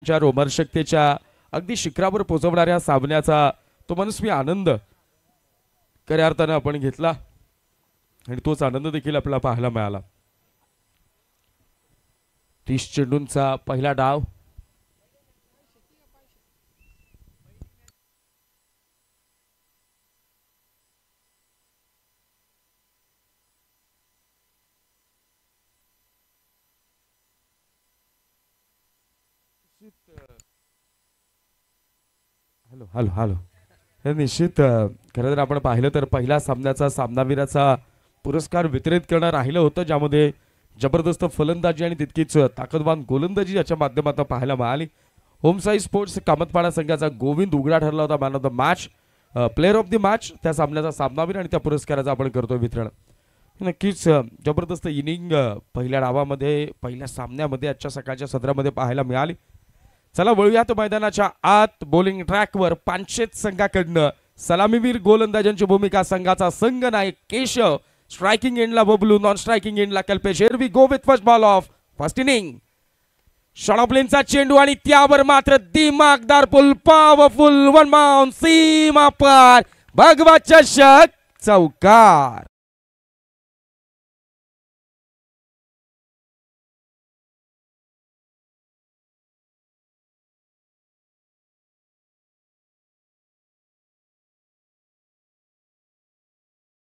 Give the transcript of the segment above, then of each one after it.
रोमहर्षकतेच्या अगदी शिखरावर पोहोचवणाऱ्या सामन्याचा तो मनस्वी आनंद खऱ्या अर्थाने आपण घेतला आणि तोच आनंद देखील आपल्याला पाहायला मिळाला। 30 चेंडूंचा पहिला डाव हॅलो हॅलो हॅलो हे निश्चित खरं तर आपण पाहिलं तर पहिल्या सामन्याचा सामनावीराचा पुरस्कार वितरित करणं राहिलं होतं, ज्यामध्ये जबरदस्त फलंदाजी आणि तितकीच ताकदवान गोलंदाजी याच्या माध्यमातून पाहायला मिळाली। होमसाई स्पोर्ट्स कामतपाडा संघाचा गोविंद उघडा ठरला होता man of the match, player of the match, त्या सामन्याचा सामनावीर आणि त्या पुरस्काराचं आपण करतोय वितरण। नक्कीच जबरदस्त इनिंग पहिल्या डावामध्ये पहिल्या सामन्यामध्ये आजच्या सकाळच्या सत्रामध्ये पाहायला मिळाली। चला वळूयात मैदानाच्या आत बॉलिंग ट्रॅकवर पानशेत संघाकडनं सलामीवीर गोलंदाजांची भूमिका संघाचा संघ नायक केशव, स्ट्रायकिंग एंडला बबलू, नॉन स्ट्रायकिंग एंडला Kalpesh. Here we go with first ball of first inning. Short चेंडू आणि त्यावर मात्र दिमागदार पुल पॉवरफुल वन बाउंड सीमा पार भगवा चषक चौकार।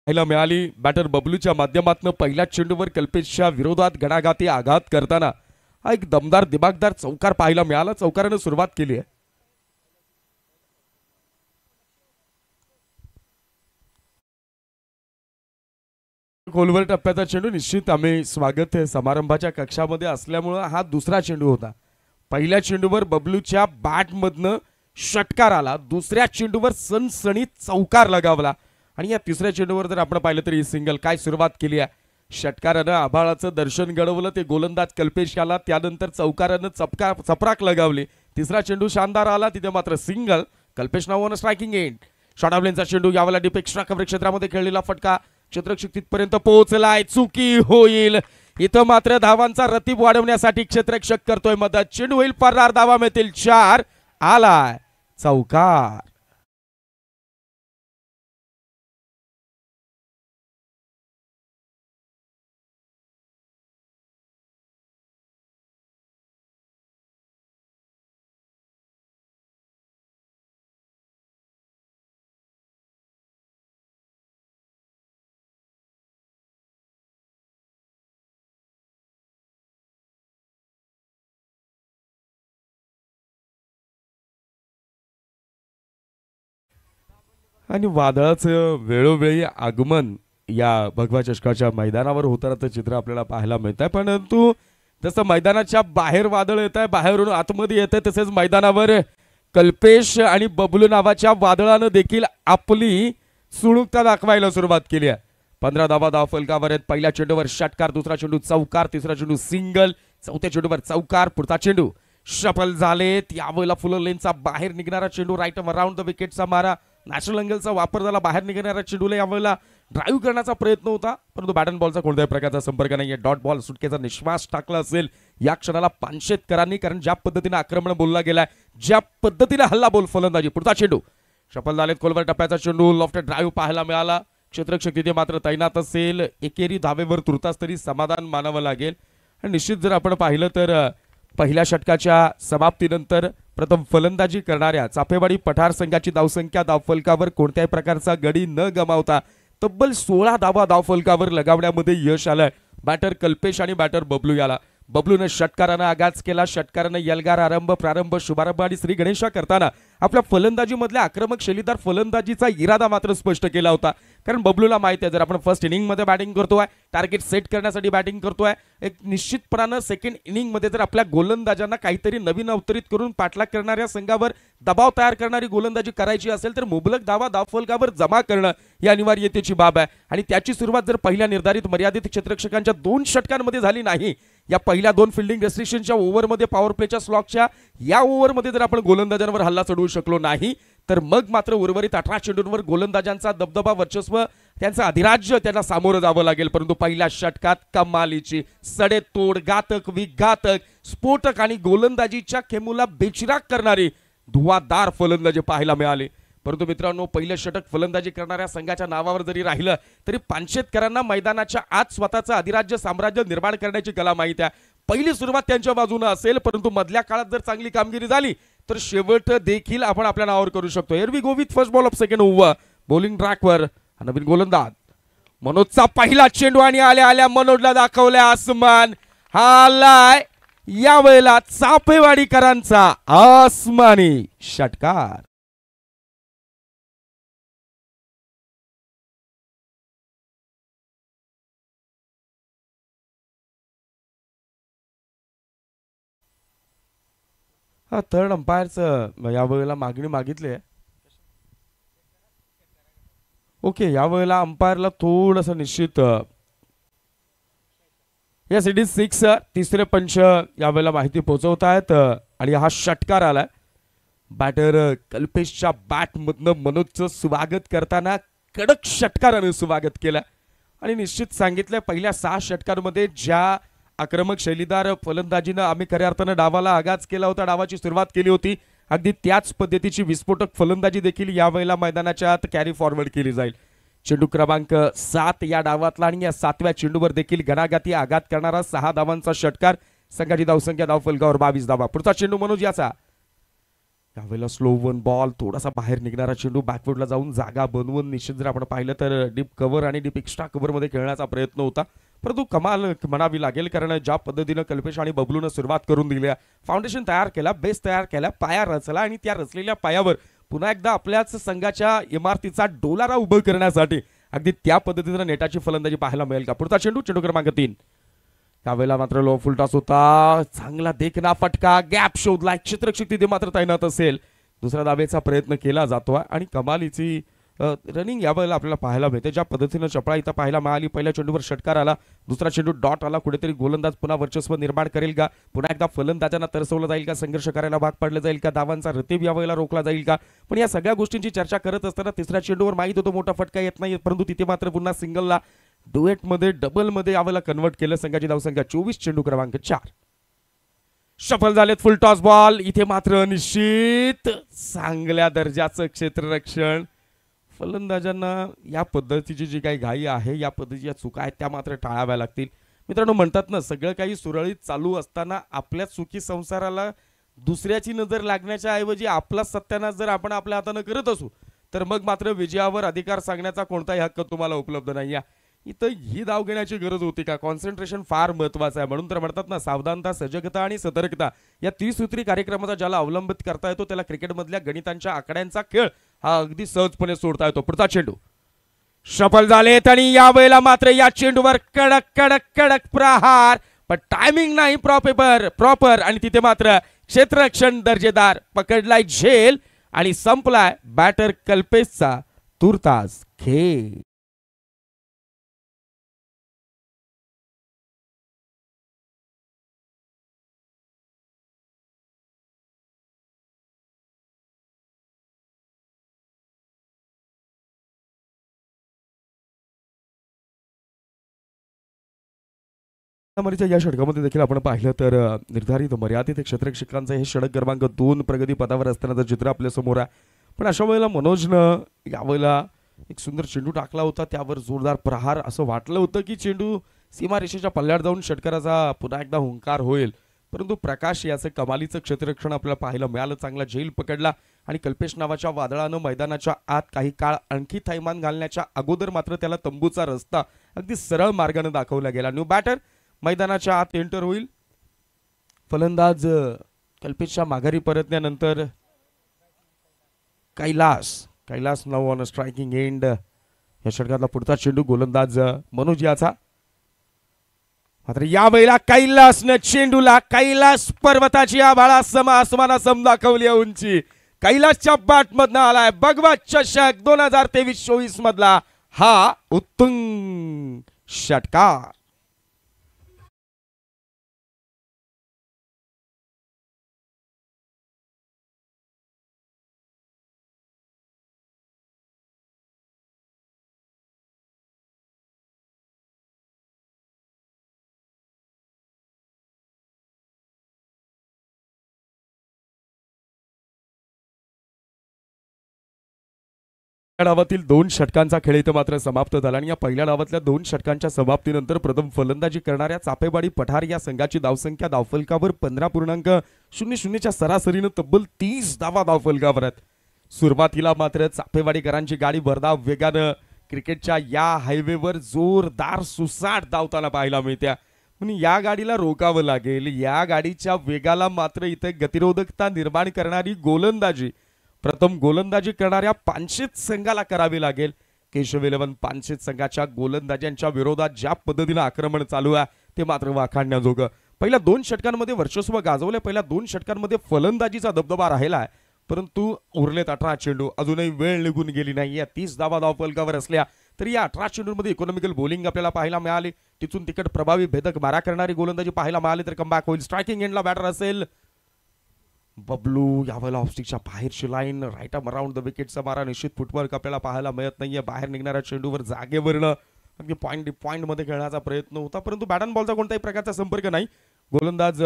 पाहायला मिळाली बॅटर बबलूच्या माध्यमातून पहिल्या चेंडूवर कल्पेशच्या विरोधात गणाघाती आघात करताना हा एक दमदार दिमागदार चौकार पाहायला मिळाला। चौकाराने सुरुवात केली आहे। खोलवर टप्प्याचा चेंडू निश्चित आम्ही स्वागत समारंभाच्या कक्षामध्ये असल्यामुळे हा दुसरा चेंडू होता। पहिल्या चेंडूवर बबलूच्या बॅटमधनं षटकार आला, दुसऱ्या चेंडूवर सनसणीत चौकार लगावला आणि या तिसऱ्या चेंडूवर जर आपण पाहिलं तर ही सिंगल काय सुरुवात केली आहे। षटकारानं आभाळाचं दर्शन घडवलं ते गोलंदाज कल्पेश आला, त्यानंतर चौकारानं चपराक लगावली, तिसरा चेंडू शानदार आला, तिथे मात्र सिंगल कल्पेश नावानं स्ट्रायकिंग एंड। शॉर्ट ऑफ लेनचा चेंडू यावेळेला डीप एक्स्ट्रा कव्हरेज क्षेत्रामध्ये खेळलेला फटका क्षेत्ररक्षक तिथपर्यंत पोहोचलाय, चुकी होईल इथं मात्र धावांचा रतीब वाढवण्यासाठी क्षेत्ररक्षक करतोय मदत, चेंडू होईल फरार, धावा मिळतील 4, आलाय चौकार। आणि वादळाचं वेळोवेळी आगमन या भगवा चषकाच्या मैदानावर होताना चित्र आपल्याला पाहायला मिळत आहे, परंतु जसं मैदानाच्या बाहेर वादळ येत आहे, बाहेरून आतमध्ये येत आहे, तसेच मैदानावर कल्पेश आणि बबलू नावाच्या वादळानं देखील आपली सुळुकता दाखवायला सुरुवात केली आहे। 15 धावा धाव फलकावर आहेत। पहिल्या चेंडूवर षटकार, दुसरा चेंडू चौकार, तिसरा चेंडू सिंगल, चौथ्या चेंडूवर चौकार, पुढचा चेंडू शफल झालेत। यावेळेला फुल लेनचा बाहेर निघणारा चेंडू राईट अराउंड द विकेटचा मारा, नॅशनल अँगलचा वापर झाला, बाहेर निघणाऱ्या चेंडूला यावेळेला ड्राईव्ह करण्याचा प्रयत्न होता, परंतु बॅट अँड बॉलचा कोणत्याही प्रकारचा संपर्क नाही। डॉट बॉल सुटकेचा निश्वास टाकला असेल या क्षणाला पानशेतकरांनी, कारण ज्या पद्धतीने आक्रमण बोलला गेलाय, ज्या पद्धतीने हल्ला बोल फलंदाजी। पुढचा चेंडू शफल झालेत, खोलवर टप्प्याचा चेंडू लॉफ्ट ड्राईव्ह पाहायला मिळाला, क्षेत्ररक्षक तिथे मात्र तैनात असेल, एकेरी धावेवर तुर्तास तरी समाधान मानावं लागेल। आणि निश्चित जर आपण पाहिलं तर पहिल्या षटकाच्या समाप्तीनंतर प्रथम फलंदाजी करणाऱ्या चाफेवाडी पठार संघाची धावसंख्या धावफलकावर कोणत्याही प्रकारचा गडी न गमावता तब्बल 16 धावा धावफलकावर लगावण्यामध्ये यश आलंय बॅटर कल्पेश आणि बॅटर बबलू याला। बबलूने षटकारानं आगाज केला, षटकारानं यलगार प्रारंभ शुभारंभ आणि श्री गणेशा करताना आपल्या फलंदाजीमधल्या आक्रमक शैलीदार फलंदाजीचा इरादा मात्र स्पष्ट केला होता, कारण बबलूला माहिती आहे जर आपण फर्स्ट इनिंग मध्ये बॅटिंग करतोय, टार्गेट सेट करण्यासाठी बॅटिंग करतोय, एक निश्चितपणानं सेकंड इनिंग मध्ये जर आपल्या गोलंदाजांना काहीतरी नवीन अवतरित करून पाठलाग करणाऱ्या संघावर दबाव तयार करणारी गोलंदाजी करायची असेल तर मुबलक धावा धावफलकावर जमा करणं ही अनिवार्यतेची बाब आहे। आणि त्याची सुरुवात जर पहिल्या निर्धारित मर्यादित क्षेत्ररक्षकांच्या 2 षटकांमध्ये झाली नाही, या पहिल्या 2 फिल्डिंग रेस्ट्रिक्शनच्या ओव्हरमध्ये पॉवर प्लेच्या स्लॉकच्या या ओव्हरमध्ये जर आपण गोलंदाजांवर हल्ला चढवू शकलो नाही तर मग मात्र उर्वरित 18 चेंडूंवर गोलंदाजांचा दबदबा वर्चस्व त्यांचं अधिराज्य त्यांना सामोरं जावं लागेल. परंतु पहिल्या षटकात कमालीची सडेतोड घातक विघातक स्फोटक आणि गोलंदाजीच्या खेमूला बेचिराग करणारी धुवाधार फलंदाजी पाहायला मिळाली. परंतु मित्रांनो, पहिलं षटक फलंदाजी करणाऱ्या संघाच्या नावावर जरी राहिलं तरी पानशेतकरांना मैदानाच्या आत स्वतःचं अधिराज्य साम्राज्य निर्माण करण्याची कला माहिती आहे. पहिली सुरुवात त्यांच्या बाजूने असेल, परंतु मधल्या काळात जर चांगली कामगिरी झाली तर शेवट देखील आपण आपल्या नावावर करू शकतो. Here we go with first ball of second over. Bowling ट्रॅकवर नवीन गोलंदाज मनोजचा पहिला चेंडू आणि आल्या आल्या मनोजला दाखवलाय आसमान. हा आलाय यावेळेला चापेवाडीकरांचा आसमानी षटकार. हा थर्ड अंपायरचं यावेळेला मागणी मागितली आहे. ओके, यावेळेला अंपायरला थोडंसं निश्चित येस इट इज 6. तिसरे पंच यावेळेला माहिती पोहोचवत आहेत आणि हा षटकार आलाय. बॅटर कल्पेशच्या बॅटमधनं मनोजचं स्वागत करताना कडक षटकारानं स्वागत केलं आणि निश्चित सांगितलंय पहिल्या 6 षटकांमध्ये ज्या आक्रमक शैलीदार फलंदाजीनं आम्ही खऱ्या अर्थानं डावाला आगाज केला होता, डावाची सुरुवात केली होती, अगदी त्याच पद्धतीची विस्फोटक फलंदाजी देखील यावेळेला मैदानाच्या आत कॅरी फॉरवर्ड केली जाईल. चेंडू क्रमांक 7 या डावातला आणि या 7व्या चेंडूवर देखील घणाघाती आघात करणारा 6 धावांचा षटकार. संघाची धावसंख्या धावफलकावर 22 धावा. पुढचा चेंडू मनोज याचा. यावेळेला स्लो वन बॉल, थोडासा बाहेर निघणारा चेंडू बॅकवर्डला जाऊन जागा बनवून निश्चित जर आपण पाहिलं तर डीप कव्हर आणि डीप एक्स्ट्रा कव्हरमध्ये खेळण्याचा प्रयत्न होता. परंतु कमाल म्हणावी लागेल, कारण ज्या पद्धतीनं कल्पेश आणि बबलूनं सुरुवात करून दिल्या, फाउंडेशन तयार केला, बेस तयार केला, पाया रचला आणि त्या रचलेल्या पायावर पुन्हा एकदा आपल्याच संघाच्या इमारतीचा डोलारा उभं करण्यासाठी अगदी त्या पद्धतीनं नेटाची फलंदाजी पाहायला मिळेल का. पुढचा चेंडू चेंडू क्रमांक 3. यावेळेला मात्र लो फुल टॉस होता, चांगला देखना फटका, गॅप शोधला, क्षेत्ररक्षक तिथे मात्र तैनात असेल. दुसऱ्या धावेचा प्रयत्न केला जातो आणि कमालीची रनिंग यावेळेला आपल्याला पाहायला मिळते. ज्या पद्धतीनं चपळा इथं पाहायला मिळाली, पहिल्या चेंडूवर षटकार आला, दुसरा चेंडू डॉट आला, कुठेतरी गोलंदाज पुन्हा वर्चस्व निर्माण करेल का, पुन्हा एकदा फलंदाजांना तरसवलं जाईल का, संघर्ष करायला भाग पाडलं जाईल का, धावांचा रतीब यावेळेला रोखला जाईल का. पण या सगळ्या गोष्टींची चर्चा करत असताना तिसऱ्या चेंडूवर माहीत होतो मोठा फटका येत नाही, परंतु तिथे मात्र पुन्हा सिंगलला डुएटमध्ये डबलमध्ये यावेळेला कन्वर्ट केलं. संघाची धावसंख्या 24. चेंडू क्रमांक 4. सफल झालेत फुल टॉस बॉल. इथे मात्र निश्चित चांगल्या दर्जाचं क्षेत्ररक्षण. फलंदाजांना या पद्धतीची जी काही घाई आहे, या पद्धतीच्या चुका आहेत त्या मात्र टाळाव्या लागतील. मित्रांनो, म्हणतात ना, सगळं काही सुरळीत चालू असताना आपल्या चुकी संसाराला दुसऱ्याची नजर लागण्याच्या ऐवजी आपला सत्यानाश जर आपण आपल्या हातानं करत असू तर मग मात्र विजयावर अधिकार सांगण्याचा कोणताही हक्क तुम्हाला उपलब्ध नाही आहे. इथं ही धाव घेण्याची गरज होती का. कॉन्सन्ट्रेशन फार महत्वाचं आहे. म्हणून तर म्हणतात ना, सावधानता, सजगता आणि सतर्कता या त्रिसूत्री कार्यक्रमाचा ज्याला अवलंबित करता येतो त्याला क्रिकेटमधल्या गणितांच्या आकड्यांचा खेळ हा अगदी सहजपणे सोडता येतो. पुढचा चेंडू सफल झालेत आणि यावेळेला मात्र या चेंडूवर कडक कडक कडक प्रहार, पण टायमिंग नाही प्रॉपर आणि तिथे मात्र क्षेत्ररक्षण दर्जेदार, पकडलाय झेल आणि संपलाय बॅटर कल्पेशचा तुर्तास खेळ. या षटकामध्ये देखील आपण पाहिलं तर निर्धारित मर्यादित क्षेत्ररक्षकांचं हे षटक क्रमांक 2 प्रगती पदावर असतानाचं चित्र आपल्या समोर आहे. पण अशा वेळेला मनोजनं यावेळेला एक सुंदर चेंडू टाकला होता, त्यावर जोरदार प्रहार. असं वाटलं होतं की चेंडू सीमारेषेच्या पल्ल्यावर जाऊन षटकाराचा पुन्हा एकदा हुंकार होईल, परंतु प्रकाश याचं कमालीचं क्षेत्ररक्षण आपल्याला पाहायला मिळालं. चांगला झेल पकडला आणि कल्पेश नावाच्या वादळानं मैदानाच्या आत काही काळ आणखी थैमान घालण्याच्या अगोदर मात्र त्याला तंबूचा रस्ता अगदी सरळ मार्गाने दाखवला गेला. न्यू बॅटर मैदानाच्या आत एंटर होईल. फलंदाज कल्पेशच्या माघारी परतल्यानंतर कैलास नाव ऑन स्ट्रायकिंग एंड. या षटकातला पुढचा चेंडू गोलंदाज मनोज याचा. मात्र यावेळेला कैलासनं चेंडूला कैलास पर्वताची आभाळासम आसमानासम दाखवली उंची. कैलासच्या बॅटमधनं आलाय भगवा चषक 2023-24 मधला हा उत्तुंग षटकार. डावातील 2 षटकांचा खेळ इथं मात्र समाप्त झाला आणि या पहिल्या डावातल्या 2 षटकांच्या समाप्तीनंतर प्रथम फलंदाजी करणाऱ्या चापेवाडी पठार या संघाची धावसंख्या धावफलकावर 15.00च्या सरासरीनं तब्बल 30 धावा धावफलकावर आहेत. सुरुवातीला मात्र चापेवाडीकरांची गाडी भरधाव वेगानं क्रिकेटच्या या हायवेवर जोरदार सुसाट धावताना पाहायला मिळत्या. म्हणून या गाडीला रोकावं लागेल. या गाडीच्या वेगाला मात्र इथे गतिरोधकता निर्माण करणारी गोलंदाजी प्रथम गोलंदाजी करणाऱ्या पानशेत संघाला करावी लागेल. केशव 11 पानशेत संघाच्या गोलंदाजांच्या विरोधात ज्या पद्धतीने आक्रमण चालू आहे ते मात्र वाखाणण्याजोगं. पहिल्या 2 षटकांमध्ये वर्चस्व गाजवले. पहिल्या 2 षटकांमध्ये फलंदाजीचा दबदबा राहिला परंतु उरलेत 18 चेंडू. अजूनही वेळ निघून गेली नाही. या 30 धावा धावफलकावर असल्या तरी या 18 चेंडूंमध्ये इकॉनॉमिकल बॉलिंग आपल्याला पाहायला मिळाली. तिथून तिकट प्रभावी भेदक मारा करणारी गोलंदाजी पाहायला मिळाली तर कमबॅक होईल. स्ट्रायकिंग एंडला बॅटर असेल बबलू. यावेळेला ऑफस्टिकच्या बाहेरची line right up around the विकेटचा मारा. निश्चित फुटवर्क आपल्याला पाहायला मिळत नाहीये. बाहेर निघणाऱ्या चेंडूवर जागेवरनं अगदी पॉइंट मध्ये खेळण्याचा प्रयत्न होता परंतु बॅट अँड बॉलचा कोणताही प्रकारचा संपर्क नाही. गोलंदाज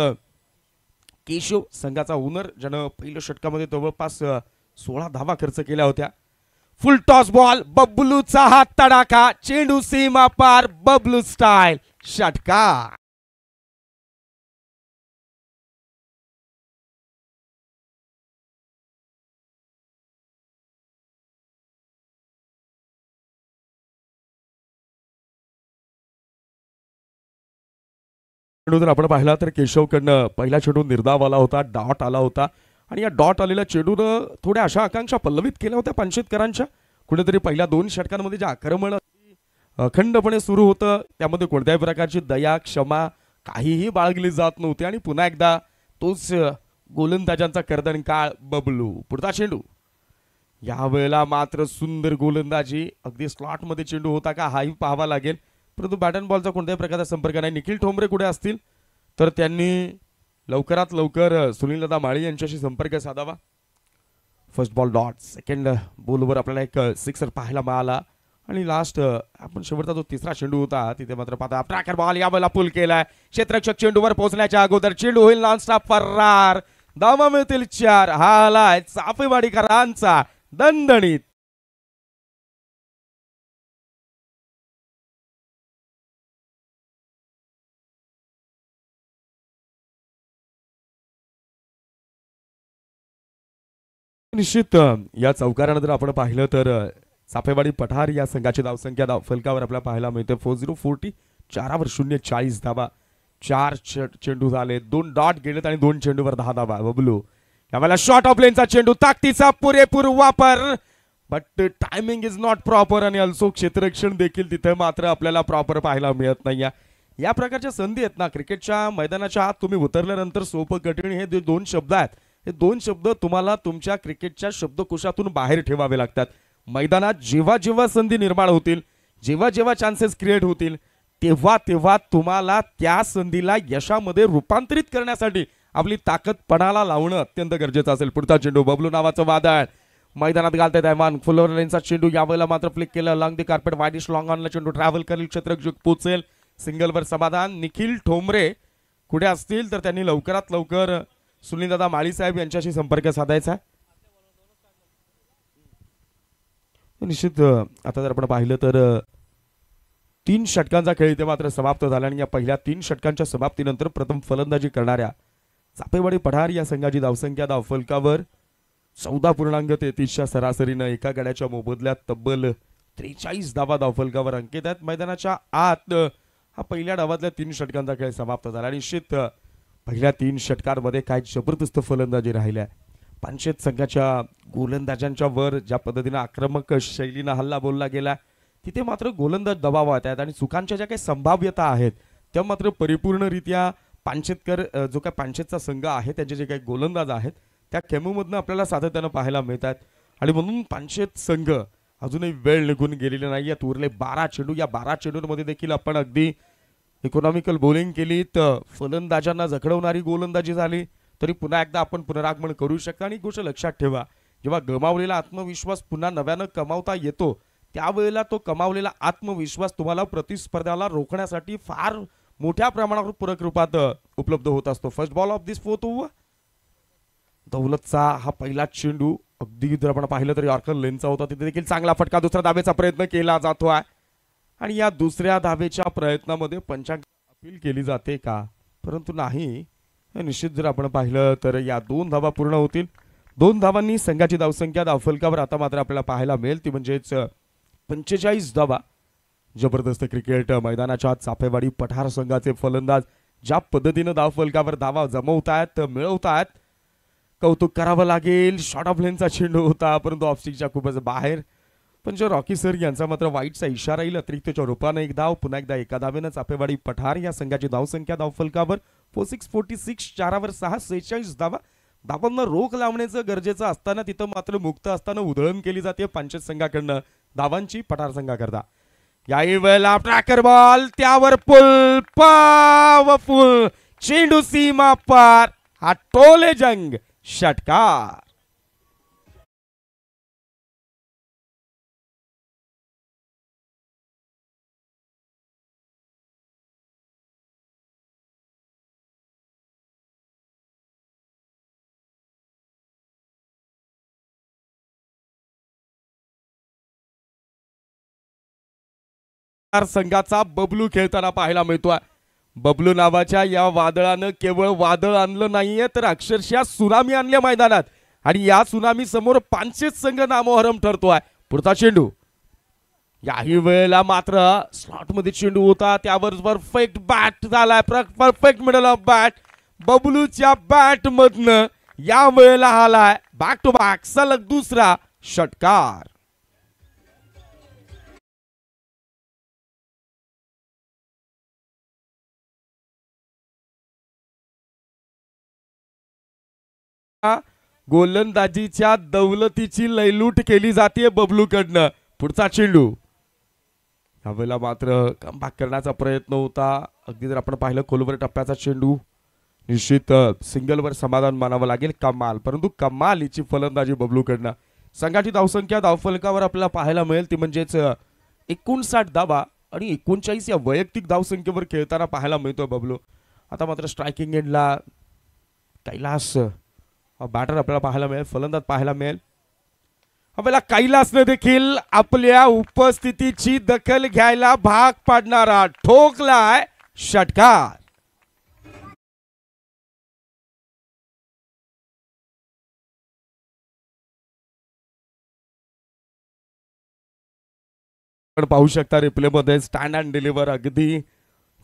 केशव संघाचा ओनर ज्यानं पहिल्या षटकामध्ये जवळपास 16 धावा खर्च केल्या होत्या. फुल टॉस बॉल. बबलूचा हात तडाखा. चेंडू सीमा पार. बबलू स्टाईल षटकार. जर आपण पाहिला तर केशवकडनं पहिला चेंडू निर्धाव आला होता. डॉट आला होता आणि या डॉट आलेल्या चेंडूनं थोड्या अशा आकांक्षा पल्लवित केल्या होत्या पानशेतकरांच्या. कुठेतरी पहिल्या 2 षटकांमध्ये जे आक्रमण अखंडपणे सुरू होतं त्यामध्ये कोणत्याही प्रकारची दया क्षमा काहीही बाळगली जात नव्हती आणि पुन्हा एकदा तोच गोलंदाजांचा कर्दनकाळ. बबलू पुढचा चेंडू. यावेळेला मात्र सुंदर गोलंदाजी. अगदी स्लॉटमध्ये चेंडू होता का हाही पाहावा लागेल परंतु बॅट अँड बॉलचा कोणत्याही प्रकारचा संपर्क नाही. निखिल ठोंबरे कुठे असतील तर त्यांनी लवकरात लवकर सुनीलदादा माळी यांच्याशी संपर्क साधावा. First ball dot. सेकंड बॉलवर आपल्याला एक सिक्सर पाहायला मिळाला आणि लास्ट आपण शेवटचा जो तिसरा चेंडू होता तिथे मात्र पाहता ट्रॅकर बॉल यावेळेला पुल केलाय. क्षेत्ररक्षक चेंडूवर पोहोचण्याच्या अगोदर चेंडू होईल नॉनस्टॉप फरार. धावा मिळतील 4. हा आलाय चापेवाडीकरांचा दणदणीत. निश्चित या चौकारानंतर आपण पाहिलं तर चापेवाडी पठार या संघाची धावसंख्या धावफलकावर आपल्याला पाहायला मिळते 4040. 4वर 0 40 धावा. 4 चेंडू झाले. 2 डॉट गेलेत आणि 2 चेंडूवर 10 धावा. बबलू यावेळेला शॉर्ट ऑफ लेनचा चेंडू. ताकदीचा पुरेपूर वापर but timing is not proper आणि अल्सो क्षेत्ररक्षण देखील तिथे मात्र आपल्याला प्रॉपर पाहायला मिळत नाही. या प्रकारच्या संधी आहेत ना क्रिकेटच्या मैदानाच्या आत तुम्ही उतरल्यानंतर सोपं कठीण हे 2 शब्द आहेत. हे 2 शब्द तुम्हाला तुमच्या क्रिकेटच्या शब्दकोशातून बाहेर ठेवावे लागतात. मैदानात जेव्हा जेव्हा संधी निर्माण होतील जेव्हा जेव्हा चान्सेस क्रिएट होतील तेव्हा तेव्हा तुम्हाला त्या संधीला यशामध्ये रूपांतरित करण्यासाठी आपली ताकद पणाला लावणं अत्यंत गरजेचं असेल. पुढचा चेंडू. बबलू नावाचं वादळ मैदानात घालतायत ऐमान. फुलर लेनचा चेंडू यावेळेला मात्र फ्लिक केलं. लॉंग दी कार्पेट वाईडिश लॉंग ऑनला चेंडू ट्रॅव्हल करेल. क्षेत्ररक्षक पोचेल. सिंगलवर समाधान. निखिल ठोंबरे कुठे असतील तर त्यांनी लवकरात लवकर सुनीलदादा माळी साहेब यांच्याशी संपर्क साधायचा. निश्चित आता जर आपण पाहिलं तर 3 षटकांचा खेळ इथे मात्र समाप्त झाला आणि या पहिल्या 3 षटकांच्या समाप्तीनंतर प्रथम फलंदाजी करणाऱ्या चापेवाडी पठार या संघाची धावसंख्या धावफलकावर 14.33च्या सरासरीनं एका गड्याच्या मोबदल्यात तब्बल 43 धावा धावफलकावर अंकित आहेत. मैदानाच्या आत हा पहिल्या डावातल्या 3 षटकांचा खेळ समाप्त झाला. निश्चित पहिल्या 3 षटकांमध्ये काय जबरदस्त फलंदाजी राहिल्या. पानशेत संघाच्या गोलंदाजांच्या वर ज्या पद्धतीने आक्रमक शैलीनं हल्ला बोलला गेला तिथे मात्र गोलंदाज दबावात आहेत आणि चुकांच्या ज्या काही संभाव्यता आहेत त्या मात्र परिपूर्णरित्या पानशेतकर जो काय पानशेतचा संघ आहे त्यांचे जे काही गोलंदाज आहेत त्या खेमूमधनं आपल्याला सातत्यानं पाहायला मिळतात आणि म्हणून पानशेत संघ अजूनही वेळ निघून गेलेली नाही. यात उरले 12 चेंडू. या 12 चेंडूंमध्ये देखील आपण अगदी इकॉनॉमिकल बॉलिंग केली तर फलंदाजांना जखडवणारी गोलंदाजी झाली तरी पुन्हा एकदा आपण पुनरागमन करू शकता. आणि गोष्ट लक्षात ठेवा जेव्हा गमावलेला आत्मविश्वास पुन्हा नव्यानं कमावता येतो त्यावेळेला तो कमावलेला आत्मविश्वास तुम्हाला प्रतिस्पर्ध्याला रोखण्यासाठी फार मोठ्या प्रमाणावर पूरक रूपात उपलब्ध होत असतो. First ball of this 4th over. दौलतचा हा पहिला चेंडू अगदी जर आपण पाहिलं तर यॉर्कर लेनचा होता, तिथे देखील चांगला फटका, दुसरा धावेचा प्रयत्न केला जातो आहे आणि या दुसऱ्या धावेच्या प्रयत्नामध्ये पंचांक अपील केली जाते का, परंतु नाही. निश्चित जर आपण पाहिलं तर या 2 धावा पूर्ण होतील. 2 धावांनी संघाची धावसंख्या धावफलकावर आता मात्र आपल्याला पाहायला मिळेल ती म्हणजेच 45 धावा. जबरदस्त क्रिकेट मैदानाच्या चाफेवाडी पठार संघाचे फलंदाज ज्या पद्धतीने धावफलकावर धावा जमवतायत मिळवतायत, कौतुक करावं लागेल. शॉर्ट ऑफ लेनचा चेंडू होता परंतु ऑफस्टिकच्या खूपच बाहेर. पण जो रॉकी सर यांचा मात्र वाईटचा इशारा येईल. अतिरिक्तच्या रूपाने एक धाव, पुन्हा एकदा एका धावेनं चाफेवाडी पठार या संघाची धावसंख्या धावफलकावर 46 4वर 6 46 धावा. धावांना रोख लावण्याचं गरजेचं असताना तिथं मात्र मुक्त असताना उधळण केली जाते पंचायत संघाकडनं धावांची पठार संघाकरता. याही वेळेला ट्रॅकर बॉल, त्यावर पुल पावफुल चेंडू सीमा पार, हा टोले जंग षटकार. संघाचा बबलू खेळताना पाहायला मिळतोय. बबलू नावाच्या या वादळानं केवळ वादळ आणलं नाहीये तर अक्षरशः सुनामी आणल्या मैदानात आणि या सुनामी समोर पांचेच संघ नामोहरम ठरतोय. पुढचा चेंडू याही वेळेला मात्र स्लॉट मध्ये चेंडू होता, त्यावर परफेक्ट बॅट झालाय, परफेक्ट मिडल ऑफ बॅट. बबलूच्या बॅट मधनं या वेळेला आलाय बॅक टू बॅक सलग दुसरा षटकार. गोलंदाजीच्या दौलतीची लयलूट केली जाते बबलूकडनं. पुढचा चेंडू यावेळेला मात्र कमबॅक करण्याचा प्रयत्न होता. अगदी जर आपण पाहिलं खोलवर टप्प्याचा चेंडू, निश्चित सिंगलवर समाधान मानावं लागेल कमाल, परंतु कमाल हिची फलंदाजी बबलूकडनं. संघाची धावसंख्या धावफलकावर आपल्याला पाहायला मिळेल ती म्हणजेच 59 धावा आणि 39 या वैयक्तिक धावसंख्येवर खेळताना पाहायला मिळतोय बबलू. आता मात्र स्ट्रायकिंग एंडला कैलास बॅटर आपल्याला पाहायला मिळेल, फलंदाज पाहायला मिळेल. आपल्याला कैलासने देखील आपल्या उपस्थितीची दखल घ्यायला भाग पाडणारा ठोकलाय षटकार. आपण पाहू शकता रिप्ले मध्ये स्टँड अँड डिलिव्हर अगदी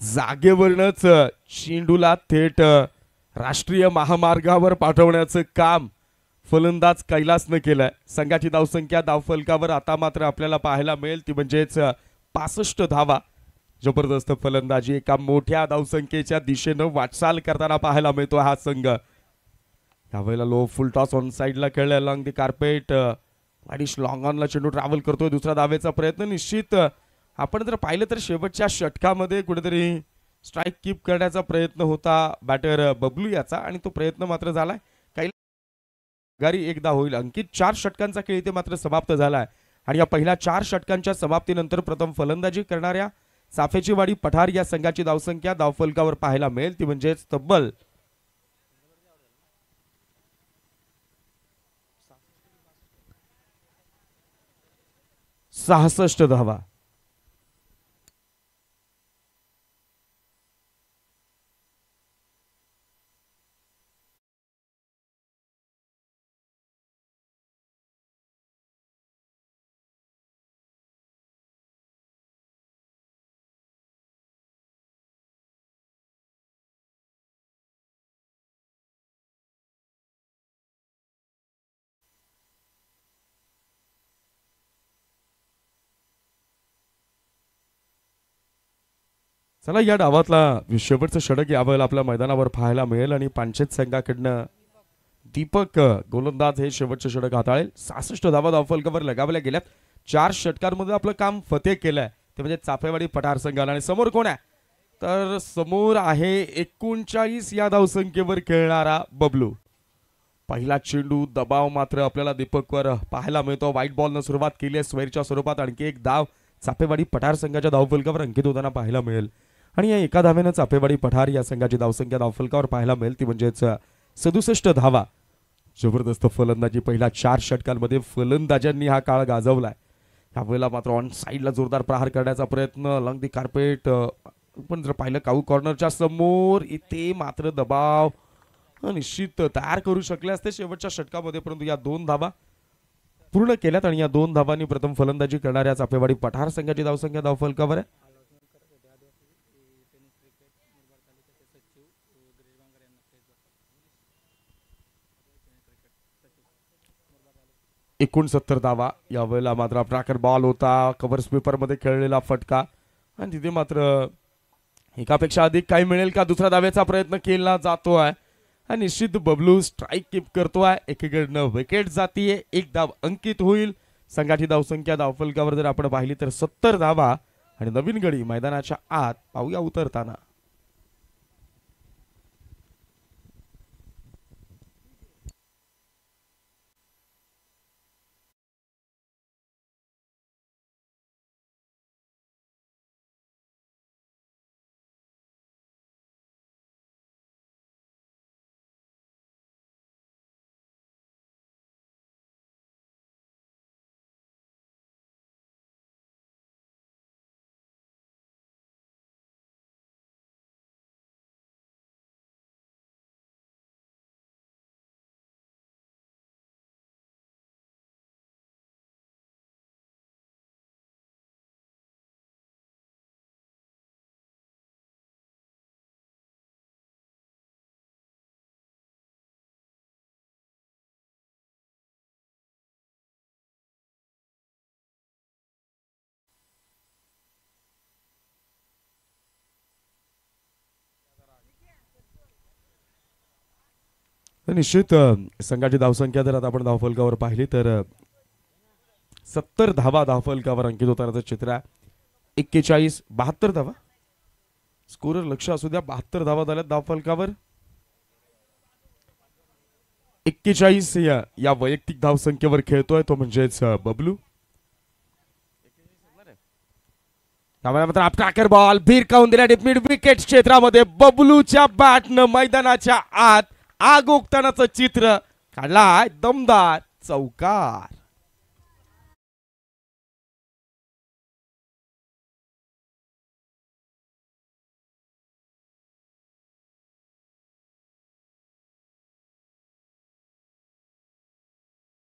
जागेवरनच चेंडूला थेट राष्ट्रीय महामार्गावर पाठवण्याचं काम फलंदाज कैलासने केलंय. संघाची धावसंख्या धावफलकावर आता मात्र आपल्याला पाहायला मिळेल ती म्हणजेच 65 धावा. जबरदस्त फलंदाजी, एका मोठ्या धावसंख्येच्या दिशेनं वाटचाल करताना पाहायला मिळतो हा संघ. यावेळेला लो फुल टॉस ऑन साइडला खेळलाय along the carpet. Wideish long ऑनला चेंडू ट्रॅव्हल करतोय, दुसरा धावेचा प्रयत्न. निश्चित आपण जर पाहिलं तर शेवटच्या षटकामध्ये कुठेतरी स्ट्राइक कीप करण्याचा प्रयत्न होता बॅटर बबलू याचा आणि तो प्रयत्न मात्र झालाय. काही गारी एकदा होईल. अंकित 4 षटकांचा खेळ इथे मात्र समाप्त झालाय आणि या पहिल्या 4 षटकांच्या समाप्तीनंतर प्रथम फलंदाजी करणाऱ्या चाफेची वाडी पठार या संघाची धावसंख्या धावफलकावर पाहायला मिळेल ती म्हणजेच तब्बल 66 धावा. चला या डावातला शेवटचं षटक यावेळेला आपल्या मैदानावर पाहायला मिळेल आणि पांचेत संघाकडनं दीपक गोलंदाज हे शेवटचं षटक हाताळेल. 66 धावा धावफलकावर लगावल्या गेल्यात. 4 षटकांमध्ये आपलं काम फतेह केलंय ते म्हणजे चाफेवाडी पठार संघाला. आणि समोर कोण आहे तर समोर आहे 39 या धावसंख्येवर खेळणारा बबलू. पहिला चेंडू दबाव मात्र आपल्याला दीपकवर पाहायला मिळतो. व्हाईट बॉलनं सुरुवात केली आहे स्वेरच्या स्वरूपात. आणखी एक धाव चाफेवाडी पठार संघाच्या धावफलकावर अंकित होताना पाहायला मिळेल आणि या एका धावेनं चाफेवाडी पठार या संघाची धावसंख्या धावफलकावर पाहायला मिळेल ती म्हणजेच 67 धावा. जबरदस्त फलंदाजी, पहिल्या 4 षटकांमध्ये फलंदाजांनी हा काळ गाजवलाय. यावेळेला मात्र ऑन साईडला जोरदार प्रहार करण्याचा प्रयत्न, लंग दी कार्पेट. पण जर पाहिलं काऊ कॉर्नरच्या समोर, इथे मात्र दबाव निश्चित तयार करू शकले असते शेवटच्या षटकामध्ये, परंतु या 2 धावा पूर्ण केल्यात आणि या 2 धावांनी प्रथम फलंदाजी करणाऱ्या चापेवाडी पठार संघाची धावसंख्या धावफलकावर आहे. एकूण 70 धावा. यावेळेला मात्र ट्रॅकर बॉल होता, कव्हर स्वीपर मध्ये खेळलेला फटका आणि तिथे मात्र एकापेक्षा अधिक काही मिळेल का दुसरा धावेचा प्रयत्न केला जातोय आणि निश्चित बबलू स्ट्राईक कीप करतोय. एकीकडनं विकेट जातीये, 1 धाव अंकित होईल. संघाची धावसंख्या धावफलकावर जर आपण पाहिली तर 70 धावा आणि नवीन गडी मैदानाच्या आत पाहूया उतरताना. निश्चित संघाची धावसंख्या जर आता आपण धावफलकावर पाहिली तर 70 धावा धावफलकावर अंकित होतानाचं चित्र आहे. 41 72 धावा स्कोरर लक्ष असू द्या. 72 धावा झाल्यात धावफलकावर. 41 या वैयक्तिक धावसंख्येवर खेळतोय तो म्हणजेच बबलू. त्यामुळे मात्र ट्रॅकर बॉल भिरकावून दिला डीप मिड विकेट क्षेत्रामध्ये. बबलूच्या बॅटनं मैदानाच्या आत आग ओकतानाचं चित्र काढलाय. दमदार चौकार.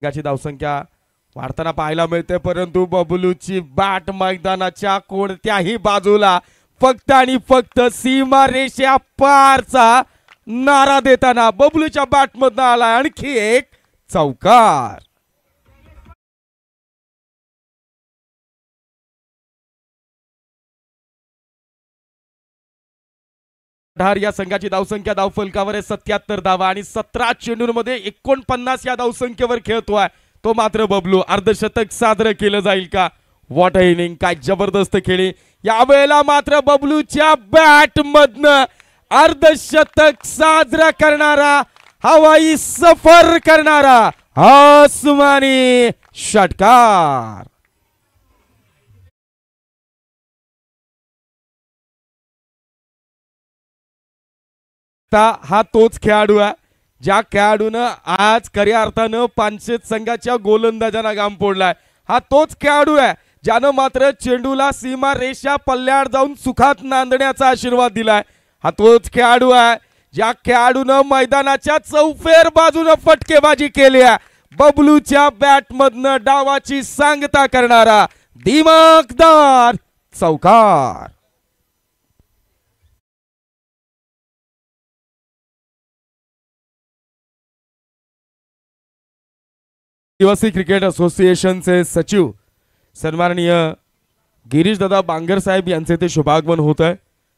संघाची धावसंख्या वाढताना पाहायला मिळते, परंतु बबलूची बॅट मैदानाच्या कोणत्याही बाजूला फक्त आणि फक्त सीमा रेषा पारचा नारा देताना बबलूच्या बॅट मधनं आला आणखी एक चौकार. या संघाची धावसंख्या धावफलकावर आहे 77 धावा आणि 17 चेंडूंमध्ये 49 या धावसंख्येवर खेळतोय तो मात्र बबलू. अर्धशतक साजरं केलं जाईल का? व्हॉट अ इनिंग, काय जबरदस्त खेळी. यावेळेला मात्र बबलूच्या बॅट मधनं अर्धशतक साजरा करणारा, हवाई सफर करणारा आसमानी षटकार. हा तोच खेळाडू आहे ज्या खेळाडूनं आज खऱ्या अर्थानं पानशेत संघाच्या गोलंदाजांना घाम फोडलाय. हा तोच खेळाडू आहे ज्यानं मात्र चेंडूला सीमा रेषा पल्ल्याड जाऊन सुखात नांदण्याचा आशीर्वाद दिलाय. हा तोच खेळाडू आहे ज्या खेळाडूनं मैदानाच्या चौफेर बाजूनं फटकेबाजी केली आहे. बबलूच्या बॅट मधनं डावाची सांगता करणारा दिमागदार चौकार. आदिवासी क्रिकेट असोसिएशनचे सचिव सन्माननीय गिरीश दादा बांगर साहेब यांचे ते शुभागमन होत आहे.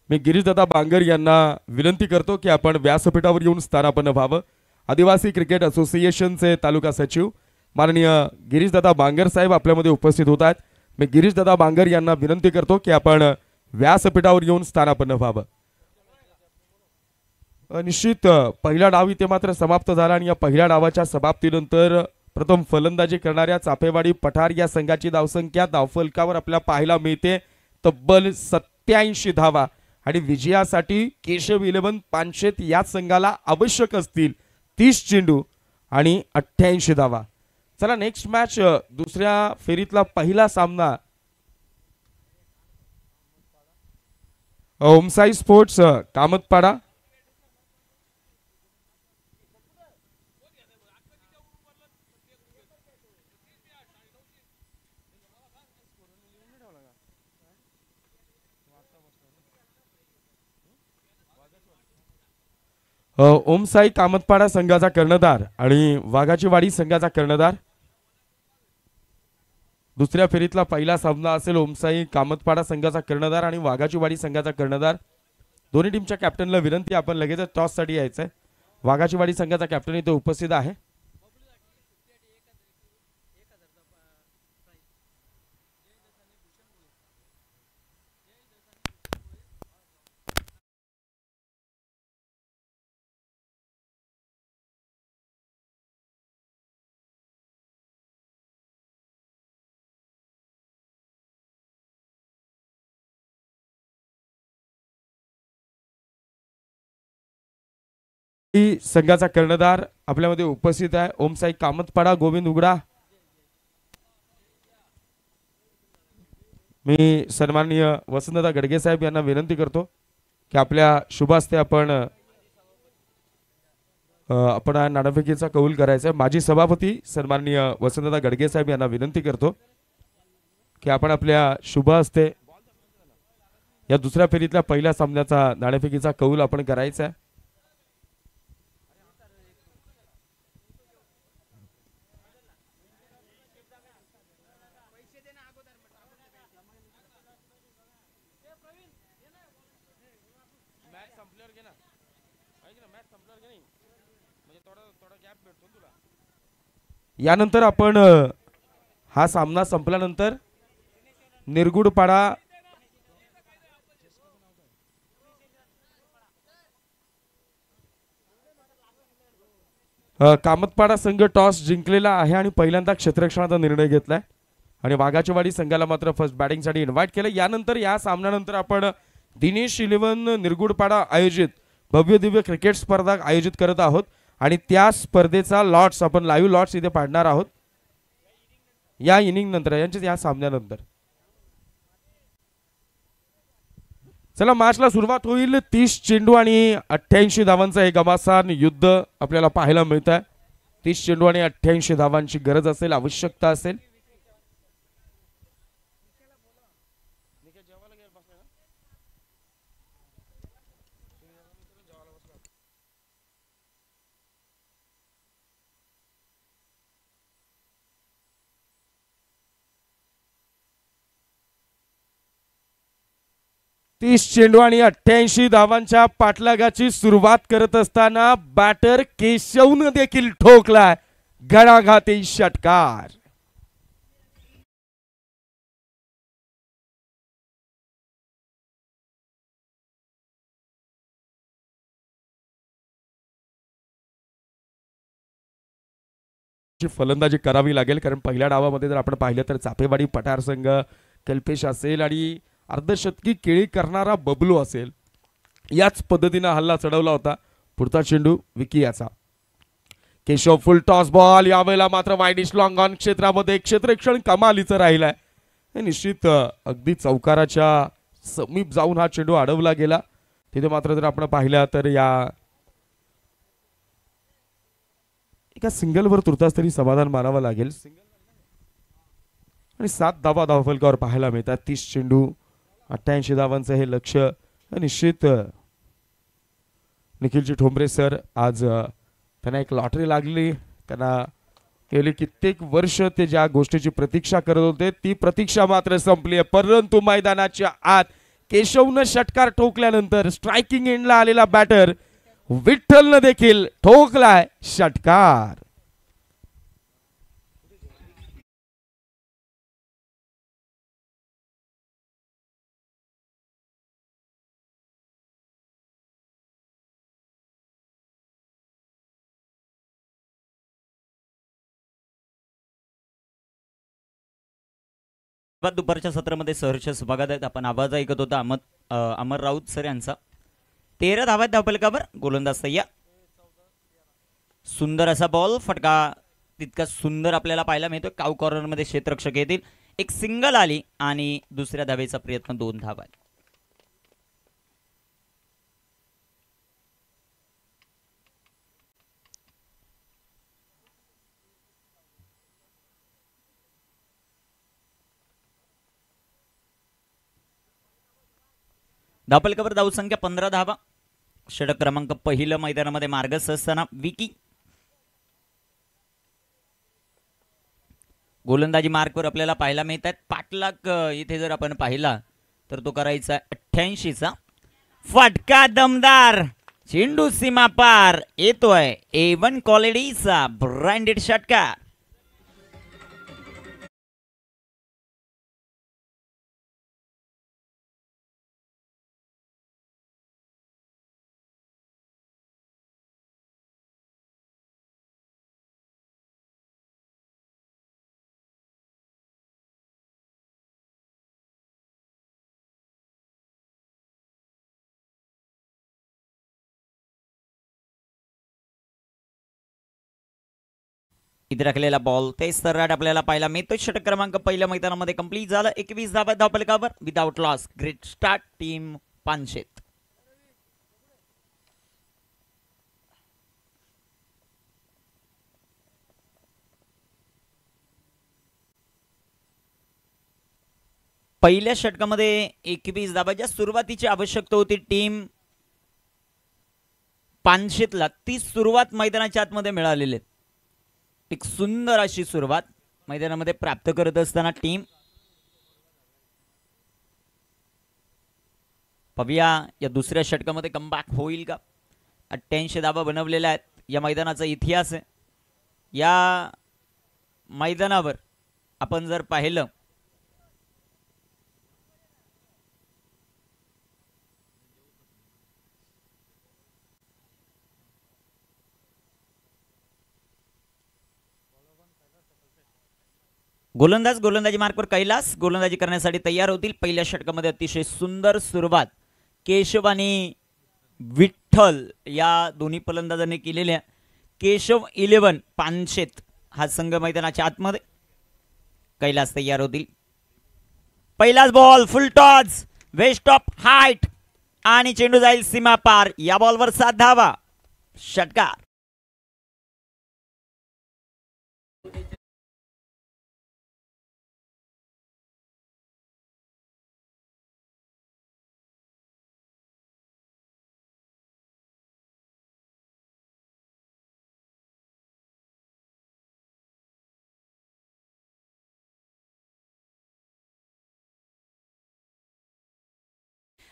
मी गिरीश दादा बांगर यांना विनंती करतो की आपण व्यासपीठावर येऊन स्थानापन्न व्हावं. आदिवासी क्रिकेट असोसिएशनचे तालुका सचिव माननीय गिरीश दादा बांगर साहेब आपल्यामध्ये उपस्थित होत आहेत. मी गिरीश दादा बांगर यांना विनंती करतो की आपण व्यासपीठावर येऊन स्थानापन्न व्हावं. निश्चित पहिला डाव इथे मात्र समाप्त झाला आणि या पहिल्या डावाच्या समाप्तीनंतर प्रथम फलंदाजी करणाऱ्या चापेवाडी पठार या संघाची धावसंख्या धावफलकावर आपल्याला पाहायला मिळते तब्बल 87 धावा आणि विजयासाठी केशव 11 पानशेत या संघाला आवश्यक असतील 30 चेंडू आणि 88 धावा. चला नेक्स्ट मॅच दुसऱ्या फेरीतला पहिला सामना ओमसाई स्पोर्ट्स कामतपाडा ओमसाई कामतपाडा संघाचा कर्णधार आणि वाघाची वाडी संघाचा कर्णधार. दुसऱ्या फेरीतला पहिला सामना असेल ओमसाई कामतपाडा संघाचा कर्णधार आणि वाघाची वाडी संघाचा कर्णधार. दोन्ही टीमच्या कॅप्टनला विनंती आपण लगेच टॉस साठी यायचंय. वाघाची वाडी संघाचा कॅप्टन इथे उपस्थित आहे. संघाचा कर्णधार आपल्यामध्ये उपस्थित आहे. ओमसाई कामतपाडा गोविंद उगडा. मी सन्माननीय वसंतदा गडगे साहेब यांना विनंती करतो की आपल्या शुभ हस्ते आपण नाणेफेकीचा कौल करायचा. माजी सभापती सन्माननीय वसंतदा गडगे साहेब यांना विनंती करतो की आपण आपल्या शुभ हस्ते या दुसऱ्या फेरीतल्या पहिल्या सामन्याचा नाणेफेकीचा कौल आपण करायचा आहे. यानंतर आपण हा सामना संपल्यानंतर निरगुडपाडा कामतपाडा संघ टॉस जिंकलेला आहे आणि पहिल्यांदा क्षेत्ररक्षणाचा निर्णय घेतलाय आणि वाघाची वाडी संघाला मात्र फर्स्ट बॅटिंग साठी इन्व्हाइट केलं. यानंतर या सामन्यानंतर आपण दिनेश 11 निरगुडपाडा आयोजित भव्य दिव्य क्रिकेट स्पर्धा आयोजित करत आहोत आणि त्या स्पर्धेचा लॉट्स आपण लाईव्ह लॉट्स इथे पाडणार आहोत या इनिंग नंतर या सामन्यानंतर. चला मॅचला सुरुवात होईल. 30 चेंडू आणि 88 धावांचा हे घमासान युद्ध आपल्याला पाहायला मिळत आहे. 30 चेंडू आणि 88 धावांची गरज असेल, आवश्यकता असेल. तीस चेंडू आणि 88 धावांच्या पाठलागाची सुरुवात करत असताना बॅटर केशवनं देखील ठोकलाय घणाघाती षटकार. फलंदाजी करावी लागेल कारण पहिल्या डावामध्ये जर आपण पाहिलं तर चापेवाडी पठार संघ कल्पेश असेल आणि अर्धशतकी केळी करणारा बबलू असेल याच पद्धतीने हल्ला चढवला होता. पुढचा चेंडू विकी याचा. केशव फुल टॉस बॉल. यावेळेला मात्र वाईडिश लॉंग ऑन क्षेत्रामध्ये क्षेत्ररक्षण कमालीचं राहिलाय. निश्चित अगदी चौकाराच्या समीप जाऊन हा चेंडू अडवला गेला. तिथे मात्र जर आपण पाहिलं तर या एका सिंगलवर तुर्तास तरी समाधान मानावं लागेल. आणि 7 धावा धावफलकावर पाहायला मिळतात. 30 चेंडू 88 धावांचं हे लक्ष. निश्चित निखिलजी ठोंबरे सर आज त्यांना एक लॉटरी लागली. त्यांना गेली कित्येक वर्ष ते ज्या गोष्टीची प्रतीक्षा करत होते ती प्रतीक्षा मात्र संपली आहे. परंतु मैदानाच्या आत केशवनं षटकार ठोकल्यानंतर स्ट्रायकिंग एंडला आलेला बॅटर विठ्ठलनं देखील ठोकलाय षटकार. दुपारच्या सत्रामध्ये सहर्ष स्वागत आहेत. आपण आवाज ऐकत होता अमर राऊत सर यांचा. 13 धावा धावफलकावर गोलंदाज सय्या. सुंदर असा बॉल, फटका तितका सुंदर आपल्याला पाहायला मिळतो. काऊ कॉर्नरमध्ये क्षेत्ररक्षक येतील. एक सिंगल आली आणि दुसऱ्या धावेचा प्रयत्न, 2 धावा. धावफलकावर धावसंख्या 15 धावा. षटक क्रमांक पहिलं मैदानामध्ये मार्गस्थ असताना विकी गोलंदाजी मार्कवर आपल्याला पाहायला मिळतात. पाटलाक इथे जर आपण पाहिला तर तो करायचा 88चा. फटका दमदार, चेंडू सीमा पार येतोय. A1 क्वालिटीचा ब्रँडेड षटकार. इथे राखलेला बॉल तेच सर्राट आपल्याला पाहायला मिळतो. षटक क्रमांक पहिल्या मैदानामध्ये कंप्लीट झालं. 21 धावा धावफलकावर without loss. Great start team Panshet. पहिल्या षटकामध्ये 21 धावाच्या सुरुवातीची आवश्यकता होती टीम पानशेतला. ती सुरुवात मैदानाच्या आतमध्ये मिळालेली आहे. एक सुंदर अशी सुरुवात मैदानामध्ये प्राप्त करत असताना टीम. पाहूया या दुसऱ्या षटकामध्ये कमबॅक होईल का. 88 धावा बनवलेल्या आहेत. या मैदानाचा इतिहास आहे. या मैदानावर आपण जर पाहिलं गोलंदाजी मार्कवर कैलास गोलंदाजी करण्यासाठी तयार होतील. पहिल्या षटकामध्ये अतिशय सुंदर सुरुवात केशव आणि विठ्ठल या दोन्ही फलंदाजांनी केलेल्या. केशव 11 पानशेत हा संघ मैदानाच्या आतमध्ये. कैलास तयार होतील. पहिलाच ball full toss, waist of height आणि चेंडू जाईल सीमा पार. या बॉलवर 7 धावा. षटकार.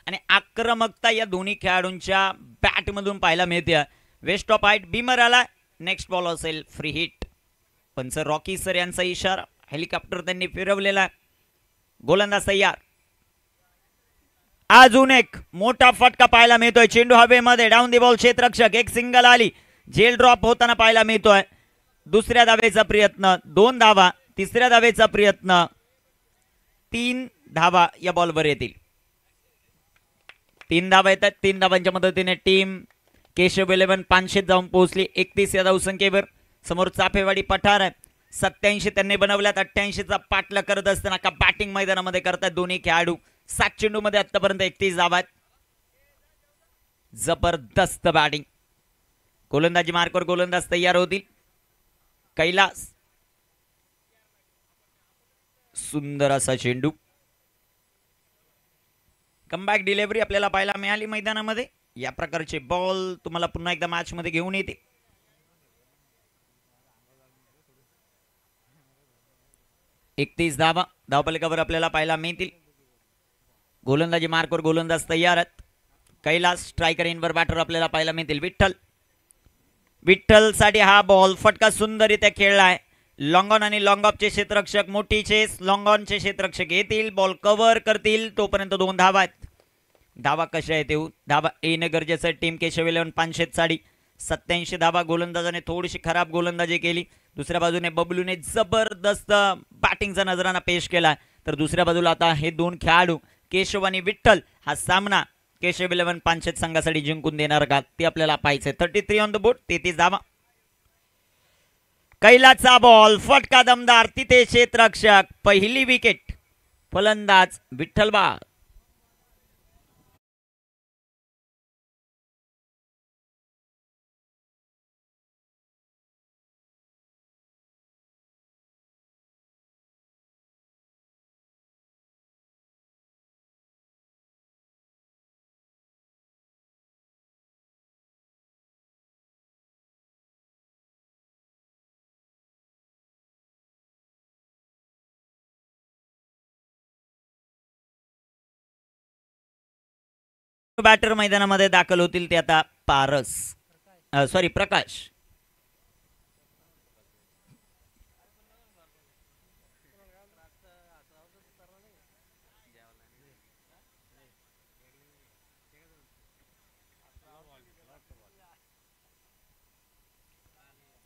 आणि आक्रमकता या दोन्ही खेळाडूंच्या बॅटमधून पाहायला मिळते. वेस्ट ऑफ हाईट बीमर आला. नेक्स्ट बॉल असेल फ्री हिट. पंच रॉकी सर यांचा इशारा. हेलिकॉप्टर त्यांनी फिरवलेला. गोलंदाज तयार. अजून एक मोठा फटका पाहायला मिळतोय. चेंडू हवेमध्ये डाऊन दी बॉल. क्षेत्ररक्षक एक सिंगल आली. जेल ड्रॉप होताना पाहायला मिळतोय. दुसऱ्या धावेचा प्रयत्न, 2 धावा. तिसऱ्या धावेचा प्रयत्न, 3 धावा या बॉलवर येतील. 3 धावा येतात. 3 धावांच्या मदतीने टीम केशव 11 पानशेत जाऊन पोहोचली. 31 या धावसंख्येवर. समोर चाफेवाडी पठार आहे. 87 त्यांनी बनवल्यात. 88चा पाठला करत असताना का बॅटिंग मैदानामध्ये करतात दोन्ही खेळाडू. 7 चेंडू मध्ये आतापर्यंत 31 धावा. जबरदस्त बॅटिंग. गोलंदाजी मार्कवर गोलंदाज तयार होतील. कैलास. सुंदर असा चेंडू. कमबॅक डिलिव्हरी आपल्याला पाहायला मिळाली मैदानामध्ये. या प्रकारचे बॉल तुम्हाला पुन्हा एकदा मॅच मध्ये घेऊन येते. एकतीस धावा धावफलकावर आपल्याला पाहायला मिळतील. गोलंदाजी मार्कवर गोलंदाज तयार आहेत. कैलास स्ट्रायकर इनवर बॅटर आपल्याला पाहायला मिळतील. विठ्ठल साठी हा बॉल. फटका सुंदररित्या खेळलाय. लॉंग ऑन आणि लॉंग ऑफचे क्षेत्ररक्षक मोठी चेस. लॉंग ऑनचे क्षेत्ररक्षक येतील. बॉल कव्हर करतील. तोपर्यंत 2 धावा आहेत. धावा कशा आहेत येऊ. धावा येणं गरजेचं आहे. टीम केशव 11 पानशेत साडी. 87 धावा. गोलंदाजाने थोडीशी खराब गोलंदाजी केली. दुसऱ्या बाजूने बबलूने जबरदस्त बॅटिंगचा नजराना पेश केला. तर दुसऱ्या बाजूला आता हे 2 खेळाडू केशव आणि विठ्ठल हा सामना केशव 11 पानशेत संघासाठी जिंकून देणार का ते आपल्याला पाहायचंय. 33 ऑन द बोर्ड. 33 धावा. कैलाचा बॉल फटका दमदार तिथे क्षेत्ररक्षक पहिली विकेट फलंदाज विठ्ठल बाळ. बॅटर मैदानामध्ये दाखल होतील ते आता पारस सॉरी प्रकाश.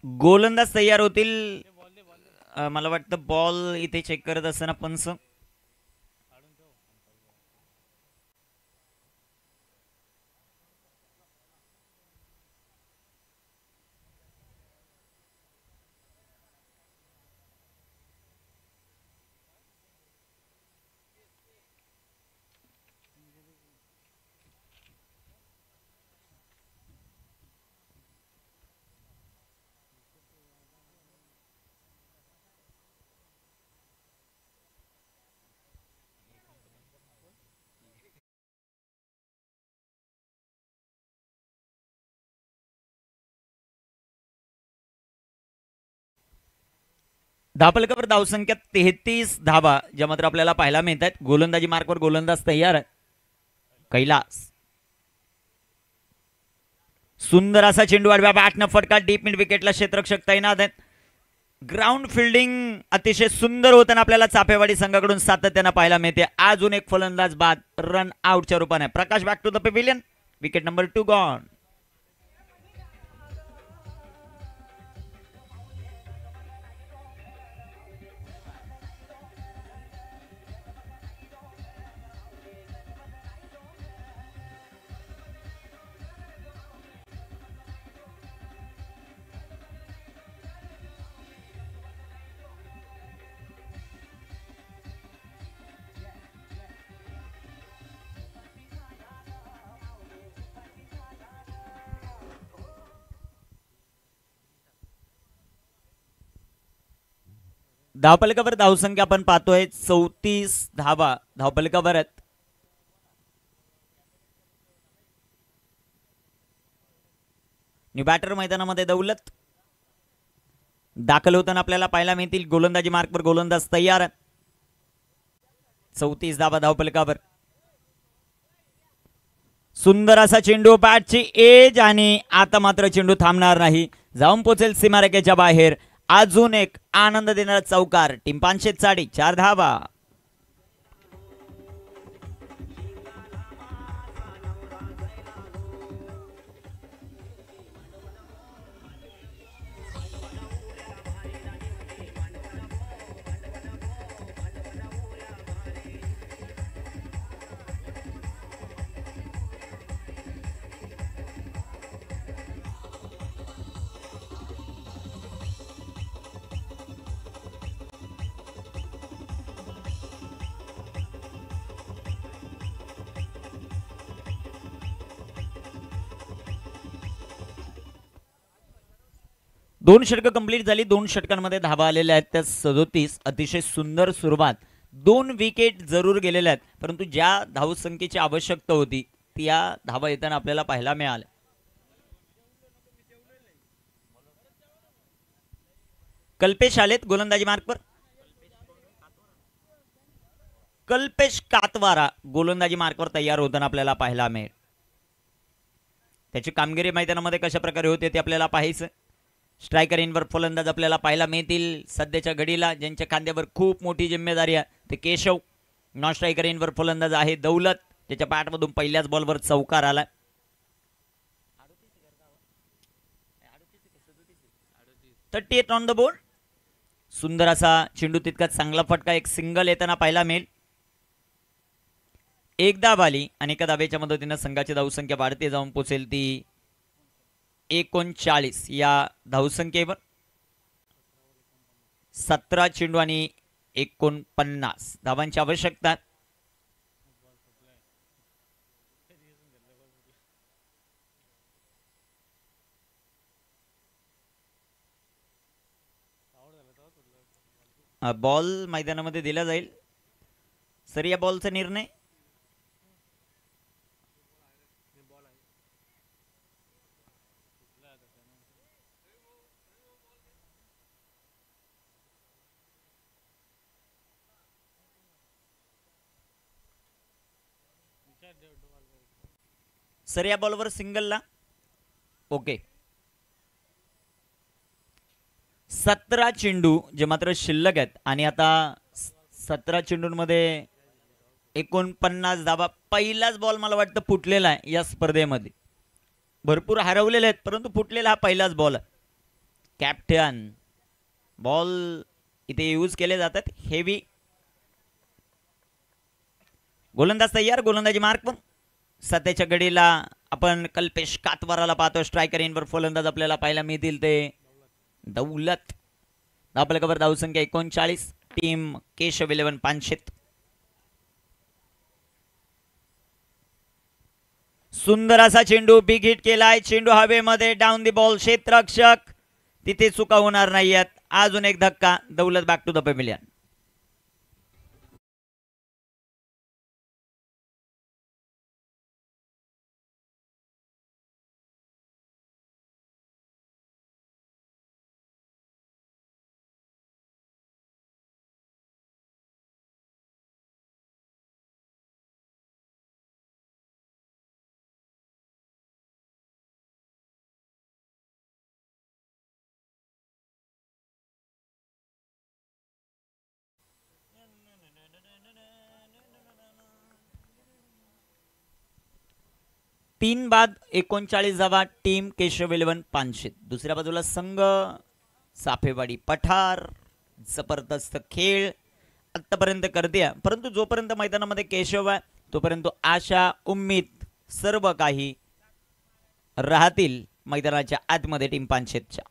गोलंदाज तयार होतील. मला वाटतं बॉल इथे चेक करत असताना पंच धापलकावर धावसंख्या 33 धावा ज्या मात्र आपल्याला पाहायला मिळत आहेत. गोलंदाजी मार्कवर गोलंदाज तयार आहे. कैलास सुंदर असा चेंडू आडव्या बॅटनं फटका डीप मिड विकेटला क्षेत्ररक्षक तैनात आहेत. ग्राउंड फिल्डिंग अतिशय सुंदर होताना आपल्याला चापेवाडी संघाकडून सातत्यानं पाहायला मिळते. अजून एक फलंदाज बाद रन आउटच्या रूपाने. Prakash back to the pavilion. Wicket number 2 gone. धावफलकावर धावसंख्या आपण पाहतोय 34 धावा धावफलकावर आहेत. न्यू बॅटर मैदानामध्ये दौलत दाखल होताना आपल्याला पाहायला मिळतील. गोलंदाजी मार्कवर गोलंदाज तयार आहेत. 34 धावा धावफलकावर. सुंदर असा चेंडू बॅटची एज आणि आता मात्र चेंडू थांबणार नाही. जाऊन पोहोचेल सीमारेषेच्या बाहेर. अजून एक आनंद देणारा चौकार. टीम 504 धावा. दोन षटकं कंप्लीट झाली. 2 षटकांमध्ये धावा आलेल्या आहेत त्या 37. अतिशय सुंदर सुरुवात. 2 विकेट जरूर गेलेल्या आहेत परंतु ज्या धावसंख्येची आवश्यकता होती त्या धावा येताना आपल्याला पाहायला मिळाल्या. कल्पेश आलेत गोलंदाजी मार्कवर. कल्पेश कातवारा गोलंदाजी मार्कवर तयार होताना आपल्याला पाहायला मिळेल. त्याची कामगिरी मैदानामध्ये कशा प्रकारे होते ते आपल्याला पाहायचं. स्ट्रायकर इनवर फलंदाज आपल्याला पाहायला मिळतील सध्याच्या घडीला ज्यांच्या खांद्यावर खूप मोठी जिम्मेदारी आहे ते केशव. नॉन स्ट्रायकर इनवर फलंदाज आहे दौलत. त्याच्या बॅटमधून पहिल्याच बॉलवर चौकार आला. 38 ऑन द बोर्ड. सुंदर असा चेंडू तितका चांगला फटका एक सिंगल येताना पाहायला मिळेल. एक धाव आली आणि एका धावेच्या मदतीने संघाची धावसंख्या वाढते जाऊन पोहोचेल ती 39 या धावसंख्येवर. 17 चेंडू आणि 49 धावांची आवश्यकता. बॉल मैदानामध्ये दिला जाईल. सर या बॉलचा निर्णय सर या बॉलवर सिंगलला. ओके. 17 चेंडू जे मात्र शिल्लक आहेत आणि आता 17 चेंडूंमध्ये 49 धावा. पहिलाच बॉल मला वाटतं फुटलेला आहे या स्पर्धेमध्ये. भरपूर हरवलेले आहेत परंतु फुटलेला हा पहिलाच बॉल आहे. कॅप्टन बॉल इथे यूज केले जातात. हेवी गोलंदाज तयार. गोलंदाजी मार्क पण सध्याच्या घडीला आपण कल्पेश कातवाराला पाहतो. स्ट्रायकर इनवर फलंदाज आपल्याला पाहायला मिळतील ते दौलत. धावफलकावर धावसंख्या 39. टीम केशव 11 पानशेत. सुंदर असा चेंडू बिग हिट केलाय. चेंडू हवेमध्ये डाऊन दी बॉल. क्षेत्ररक्षक तिथे चुका होणार नाहीयेत. अजून एक धक्का. दौलत बॅक टू द पॅव्हिलियन. तीन बाद 39 धावा. टीम केशव 11 पानशेत. दुसऱ्या बाजूला संघ साफेवाडी पठार. जबरदस्त खेळ आतापर्यंत करते परंतु जोपर्यंत मैदानामध्ये केशव आहे तोपर्यंत आशा उम्मीद सर्व काही राहतील मैदानाच्या आतमध्ये टीम पानशेतच्या.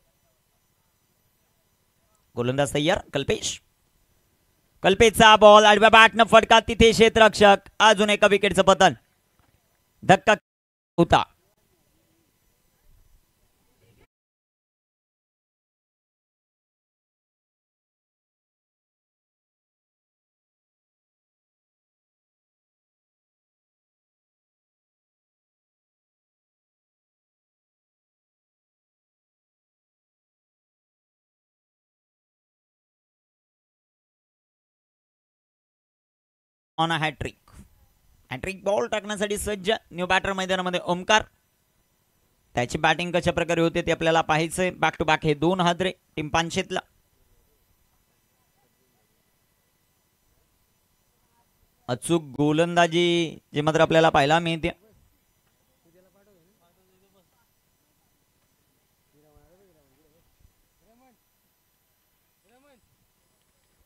गोलंदाज तयार. कल्पेश. कल्पेशचा बॉल आडव्या बॅटनं फटका. तिथे क्षेत्ररक्षक. अजून एका विकेटचं पतन. धक्का होता. On a hat-trick. Hat-trick ball टाकण्यासाठी सज्ज न्यू बॅटर मैदानामध्ये ओमकार. त्याची बॅटिंग कशा प्रकारे होते ते आपल्याला पाहायचंय. बॅक टू बॅक हे 2 हादरे टीम पानशेतला. अचूक गोलंदाजी जे मात्र आपल्याला पाहायला मिळते.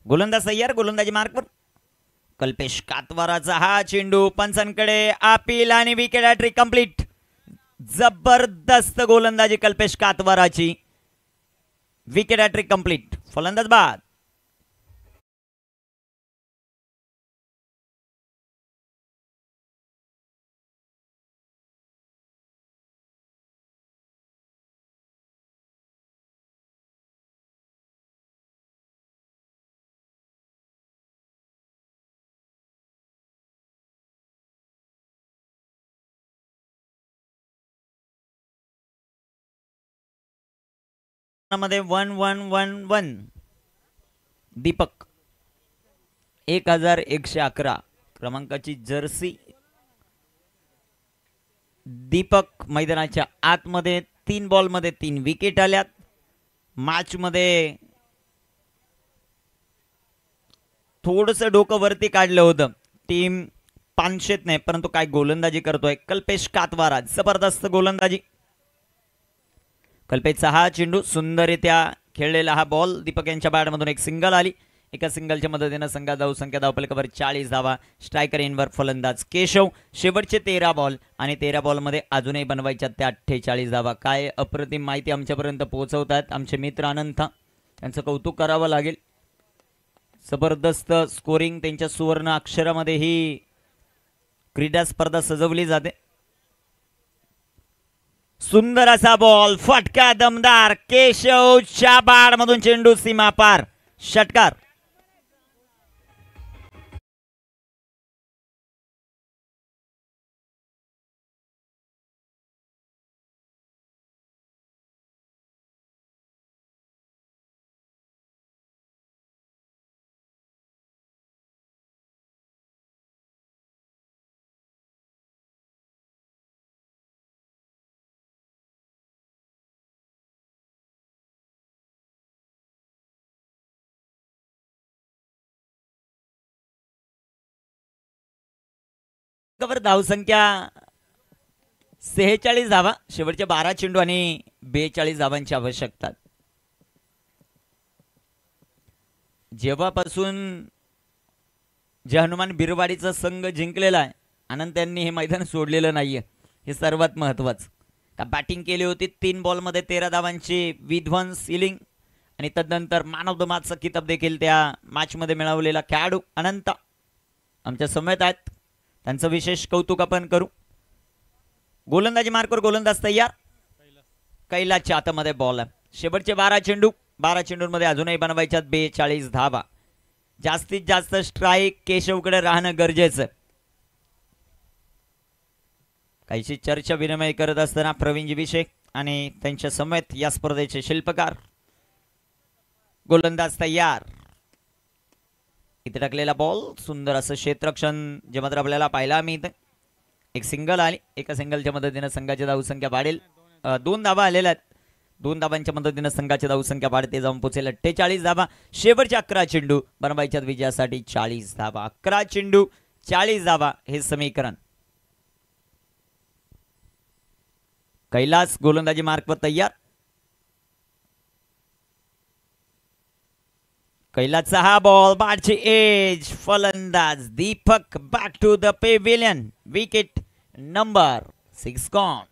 गोलंदाज तयार. गोलंदाजी मार्कवर. कल्पेश कातवाराचा हा चेंडू पंचांकडे अपील आणि विकेट हॅट्रिक कंप्लीट. जबरदस्त गोलंदाजी कल्पेश कातवाराची. Wicket hattrick complete. फलंदाज बाद. मध्ये 1111 दीपक 1111 क्रमांकाची जर्सी. दीपक मैदानाच्या आतमध्ये 3 बॉलमध्ये 3 विकेट आल्यात. मॅच मध्ये थोडस डोकं वरती काढलं होतं टीम पानशेत नाही परंतु काय गोलंदाजी करतोय कल्पेश कातवारा. जबरदस्त गोलंदाजी. कल्पेशचा हा चेंडू सुंदररित्या खेळलेला हा बॉल. दीपक यांच्या बॅटमधून एक सिंगल आली. एका सिंगलच्या मदतीनं संघात धावसंख्या धावफलकावर 40 धावा. स्ट्रायकर इनवर फलंदाज केशव. शेवटचे 13 बॉल आणि 13 बॉलमध्ये अजूनही बनवायच्या त्या 48 धावा. काय अप्रतिम माहिती आमच्यापर्यंत पोहोचवतात आमचे मित्र अनंत. त्यांचं कौतुक करावं लागेल. जबरदस्त स्कोरिंग त्यांच्या सुवर्ण अक्षरामध्ये ही क्रीडा स्पर्धा सजवली जाते. सुंदर असा बॉल, फटका दमदार, केशवच्या बाड मधून चेंडू सीमा पार, षटकार. धावसंख्या 46 धावा, शेवटचे 12 चेंडू आणि 42 धावांची आवश्यकता. जेव्हापासून जे हनुमान बिरवाडीचा संघ जिंकलेला आहे, आनंद त्यांनी हे मैदान सोडलेलं नाहीये, हे सर्वात महत्वाचं. का बॅटिंग केली होती, 3 बॉलमध्ये 13 धावांची विध्वंस सिलिंग आणि तदनंतर मॅन ऑफ द मॅचचा किताब देखील त्या मॅचमध्ये मिळवलेला खेळाडू अनंत आमच्या समेत आहेत. त्यांचं विशेष कौतुक आपण करू. गोलंदाजी मार्कवर गोलंदाज तयार. कैलासच्या हातामध्ये बॉल आहे. शेवटचे 12 चेंडू, 12 चेंडूंमध्ये अजूनही बनवायच्यात 42 धावा. जास्तीत जास्त स्ट्राईक केशवकडे राहणं गरजेचं. काहीशी चर्चा विनिमय करत असताना प्रवीणजी विषय आणि त्यांच्या समेत या स्पर्धेचे शिल्पकार. गोलंदाज तयार. इथे टाकलेला बॉल, सुंदर असं क्षेत्ररक्षण जे मात्र आपल्याला पाहायला मिळतं. एक सिंगल आली, एका सिंगलच्या मदतीने संघाची धावसंख्या वाढेल. 2 धावा आलेल्या आहेत. 2 धावांच्या मदतीने संघाची धावसंख्या वाढते, जाऊन पोहोचेल 48 धावा. शेवटचे 11 चेंडू बनवायच्यात विजयासाठी 40 धावा. 11 चेंडू 40 धावा हे समीकरण. कैलास गोलंदाजी मार्कवर तयार. कैलासचा हा बॉल, बाटची एज, फलंदाज Deepak back to the pavilion. Wicket number 6 gone.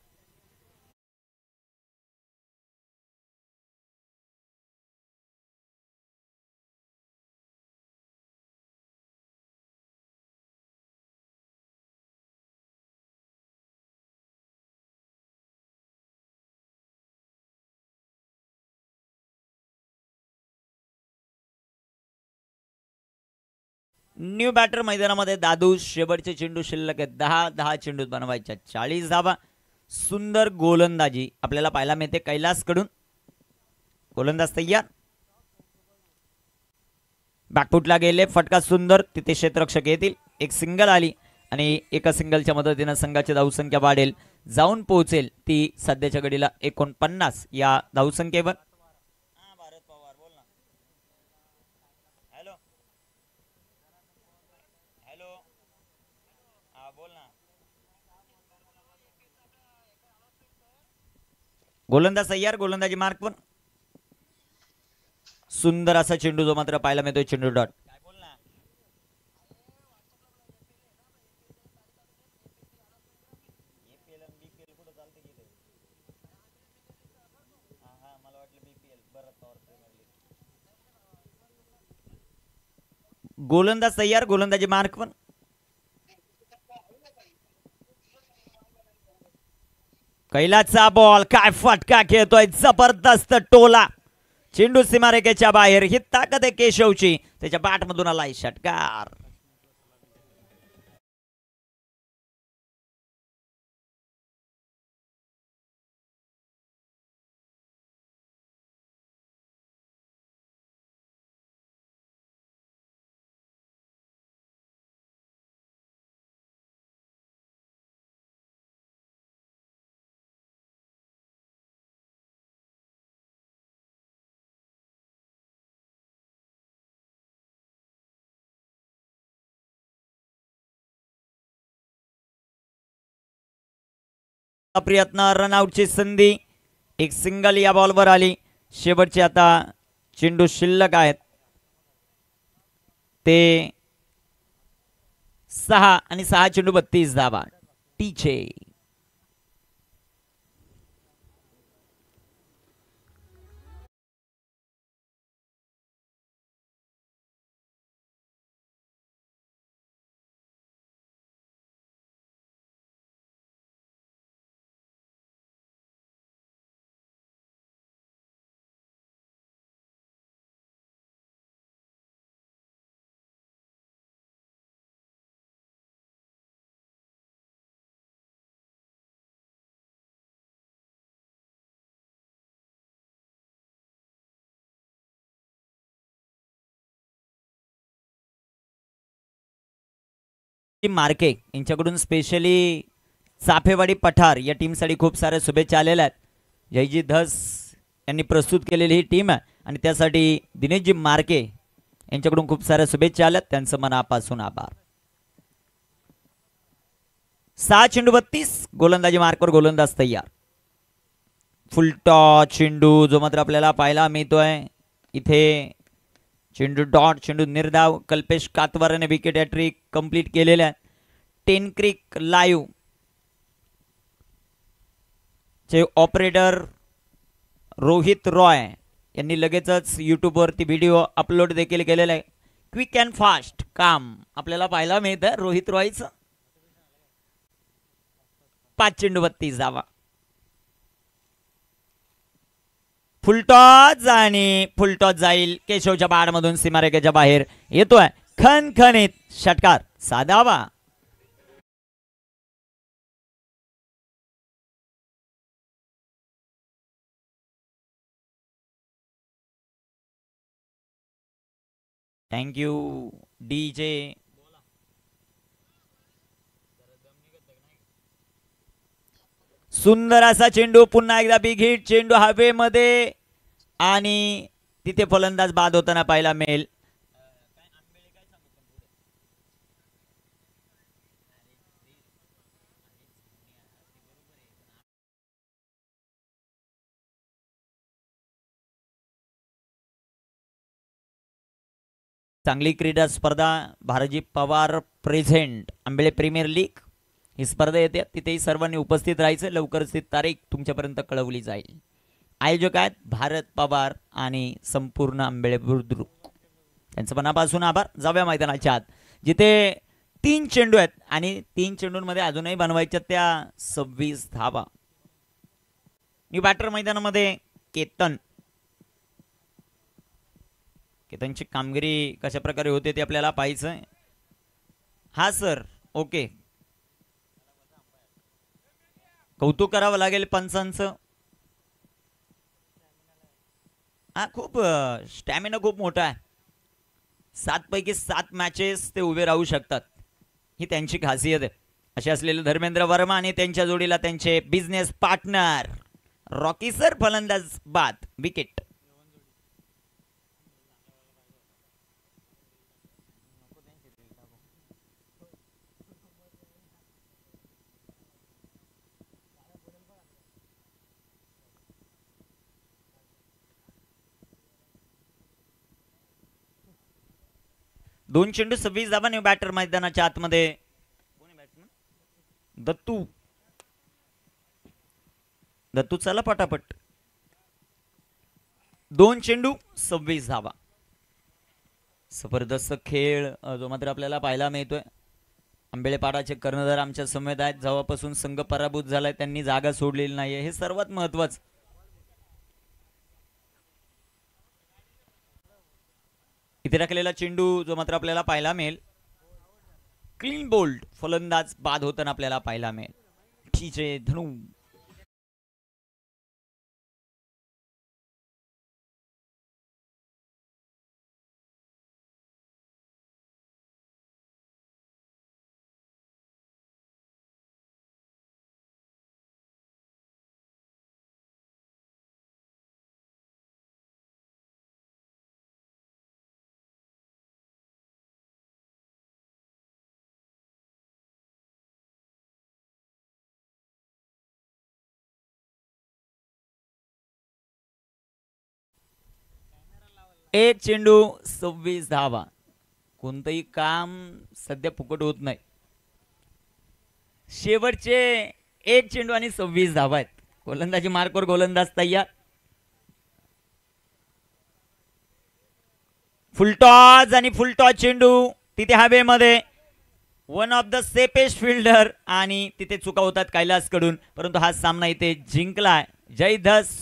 New batter मैदानामध्ये दादू. शेवटचे चेंडू शिल्लक आहेत 10 चेंडूत बनवायच्या 40 धावा. सुंदर गोलंदाजी आपल्याला पाहायला मिळते कैलास कडून. गोलंदाज तयार. बॅकफुटला गेले, फटका सुंदर, तिथे क्षेत्ररक्षक येतील. एक सिंगल आली आणि एका सिंगलच्या मदतीने संघाची धावसंख्या वाढेल, जाऊन पोहोचेल ती सध्याच्या घडीला 49 या धावसंख्येवर. गोलंदाज तयार. गोलंदाजी मार्कवर. सुंदर असा चेंडू जो मात्र पाहायला मिळतोय, चेंडू डॉट. गोलंदाज तयार. गोलंदाजी मार्कवर. कैलासचा बॉल, काय फटका खेळतोय, जबरदस्त टोला, चेंडू सीमारेखेच्या बाहेर. ही ताकद आहे केशवची, त्याच्या बॅट मधून आलाय षटकार. प्रयत्न, रनआउटची संधी, एक सिंगल या बॉलवर आली. शेवटचे आता चेंडू शिल्लक आहेत ते 6 आणि 6 चेंडू 32 धावा. टीचे मार्के यांच्याकडून स्पेशली चाफेवाडी पठार या टीमसाठी खूप साऱ्या शुभेच्छा आलेल्या आहेत. जयजी धस यांनी प्रस्तुत केलेली ही टीम आहे आणि त्यासाठी दिनेशजी मार्के यांच्याकडून खूप साऱ्या शुभेच्छा आल्यात. त्यांचं मनापासून आभार. 6 चेंडू 32 गोलंदाजी मार्कवर गोलंदाज तयार. फुलटॉ चेंडू जो मात्र आपल्याला पाहायला मिळतोय इथे. चेंडू डॉट, चेंडू निर्धाव. कल्पेश कातवाराने विकेट हॅट्रिक कंप्लीट केलेल्या. टेनक्रिक लाईव्ह चे ऑपरेटर रोहित रॉय यांनी लगेचच यूट्यूबवरती व्हिडिओ अपलोड देखील केलेला आहे. क्विक अँड फास्ट काम आपल्याला पाहायला मिळतं रोहित रॉयचं. 5 चेंडू 32 धावा. फुलटॉस आणि फुलटॉस जाईल केशवच्या बाडमधून सीमारेखेच्या बाहेर येतोय. खणखणीत षटकार 6 धावा. Thank you DJ. सुंदर असा चेंडू, पुन्हा एकदा बिग हिट. चेंडू हवेमध्ये आणि तिथे फलंदाज बाद होताना पाहायला मिळेल. चांगली क्रीडा स्पर्धा भारजी पवार प्रेझेंट आंबेळे प्रीमियर लीग ही स्पर्धा येते. तिथेही सर्वांनी उपस्थित राहायचं. लवकरच ती तारीख तुमच्यापर्यंत कळवली जाईल. आयोजक आहेत भारत पवार आणि संपूर्ण आंबेळे बुद्रुक त्यांचं मनापासून आभार. जाऊया मैदानाच्या आत जिथे 3 चेंडू आहेत आणि 3 चेंडूंमध्ये अजूनही बनवायच्या त्या 26 धावा. न्यू बॅटर मैदानामध्ये केतनची कामगिरी कशा प्रकारे होते ते आपल्याला पाहायचं. हा सर ओके, कौतुक करावं लागेल पंचांचं. हा खूप स्टॅमिना खूप मोठा आहे. 7 पैकी 7 मॅचेस ते उभे राहू शकतात ही त्यांची खासियत आहे. असे असलेले धर्मेंद्र वर्मा आणि त्यांच्या जोडीला त्यांचे बिझनेस पार्टनर रॉकी सर फलंदाज बाद. विकेट. दोन चेंडू 26 धावा. न्यू बॅटर मैदानाच्या आतमध्ये दत्तू चला पटापट. 2 चेंडू 26 धावा. जबरदस्त खेळ जो मात्र आपल्याला पाहायला मिळतोय. आंबेळेपाडाचे कर्णधार आमच्या समेत आहेत. जेव्हापासून संघ पराभूत झालाय त्यांनी जागा सोडलेली नाहीये, हे सर्वात महत्वाचं. इथे टाकलेला चेंडू जो मात्र आपल्याला पाहायला मिळेल. क्लीन बोल्ड फलंदाज बाद होताना आपल्याला पाहायला मिळेल. ठीक आहे धनु. एक चेंडू 26 धावा. कोणतंही काम सध्या फुकट होत नाही. शेवटचे एक चेंडू आणि 26 धावा आहेत. गोलंदाजी मार्कवर गोलंदाज तयार. फुलटॉस आणि फुलटॉस चेंडू तिथे हवेमध्ये. One of the safest fielder आणि तिथे चुका होतात कैलास कडून, परंतु हा सामना इथे जिंकलाय जय धस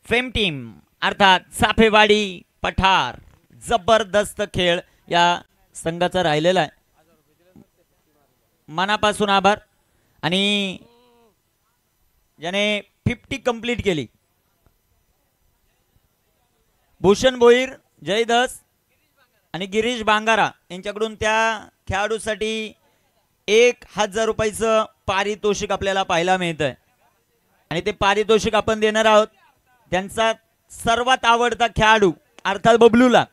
फेम टीम अर्थात साफेवाडी पठार. जबरदस्त खेळ या संघाचा राहिलेला आहे. मनापासून आभार. आणि ज्याने 50 कंप्लीट केली भूषण भोईर, जयदस आणि गिरीश बांगारा यांच्याकडून त्या खेळाडूसाठी 1000 रुपयाचं पारितोषिक आपल्याला पाहायला मिळतंय आणि ते पारितोषिक आपण देणार आहोत त्यांचा सर्वात आवडता खेळाडू अर्थात बबलूला.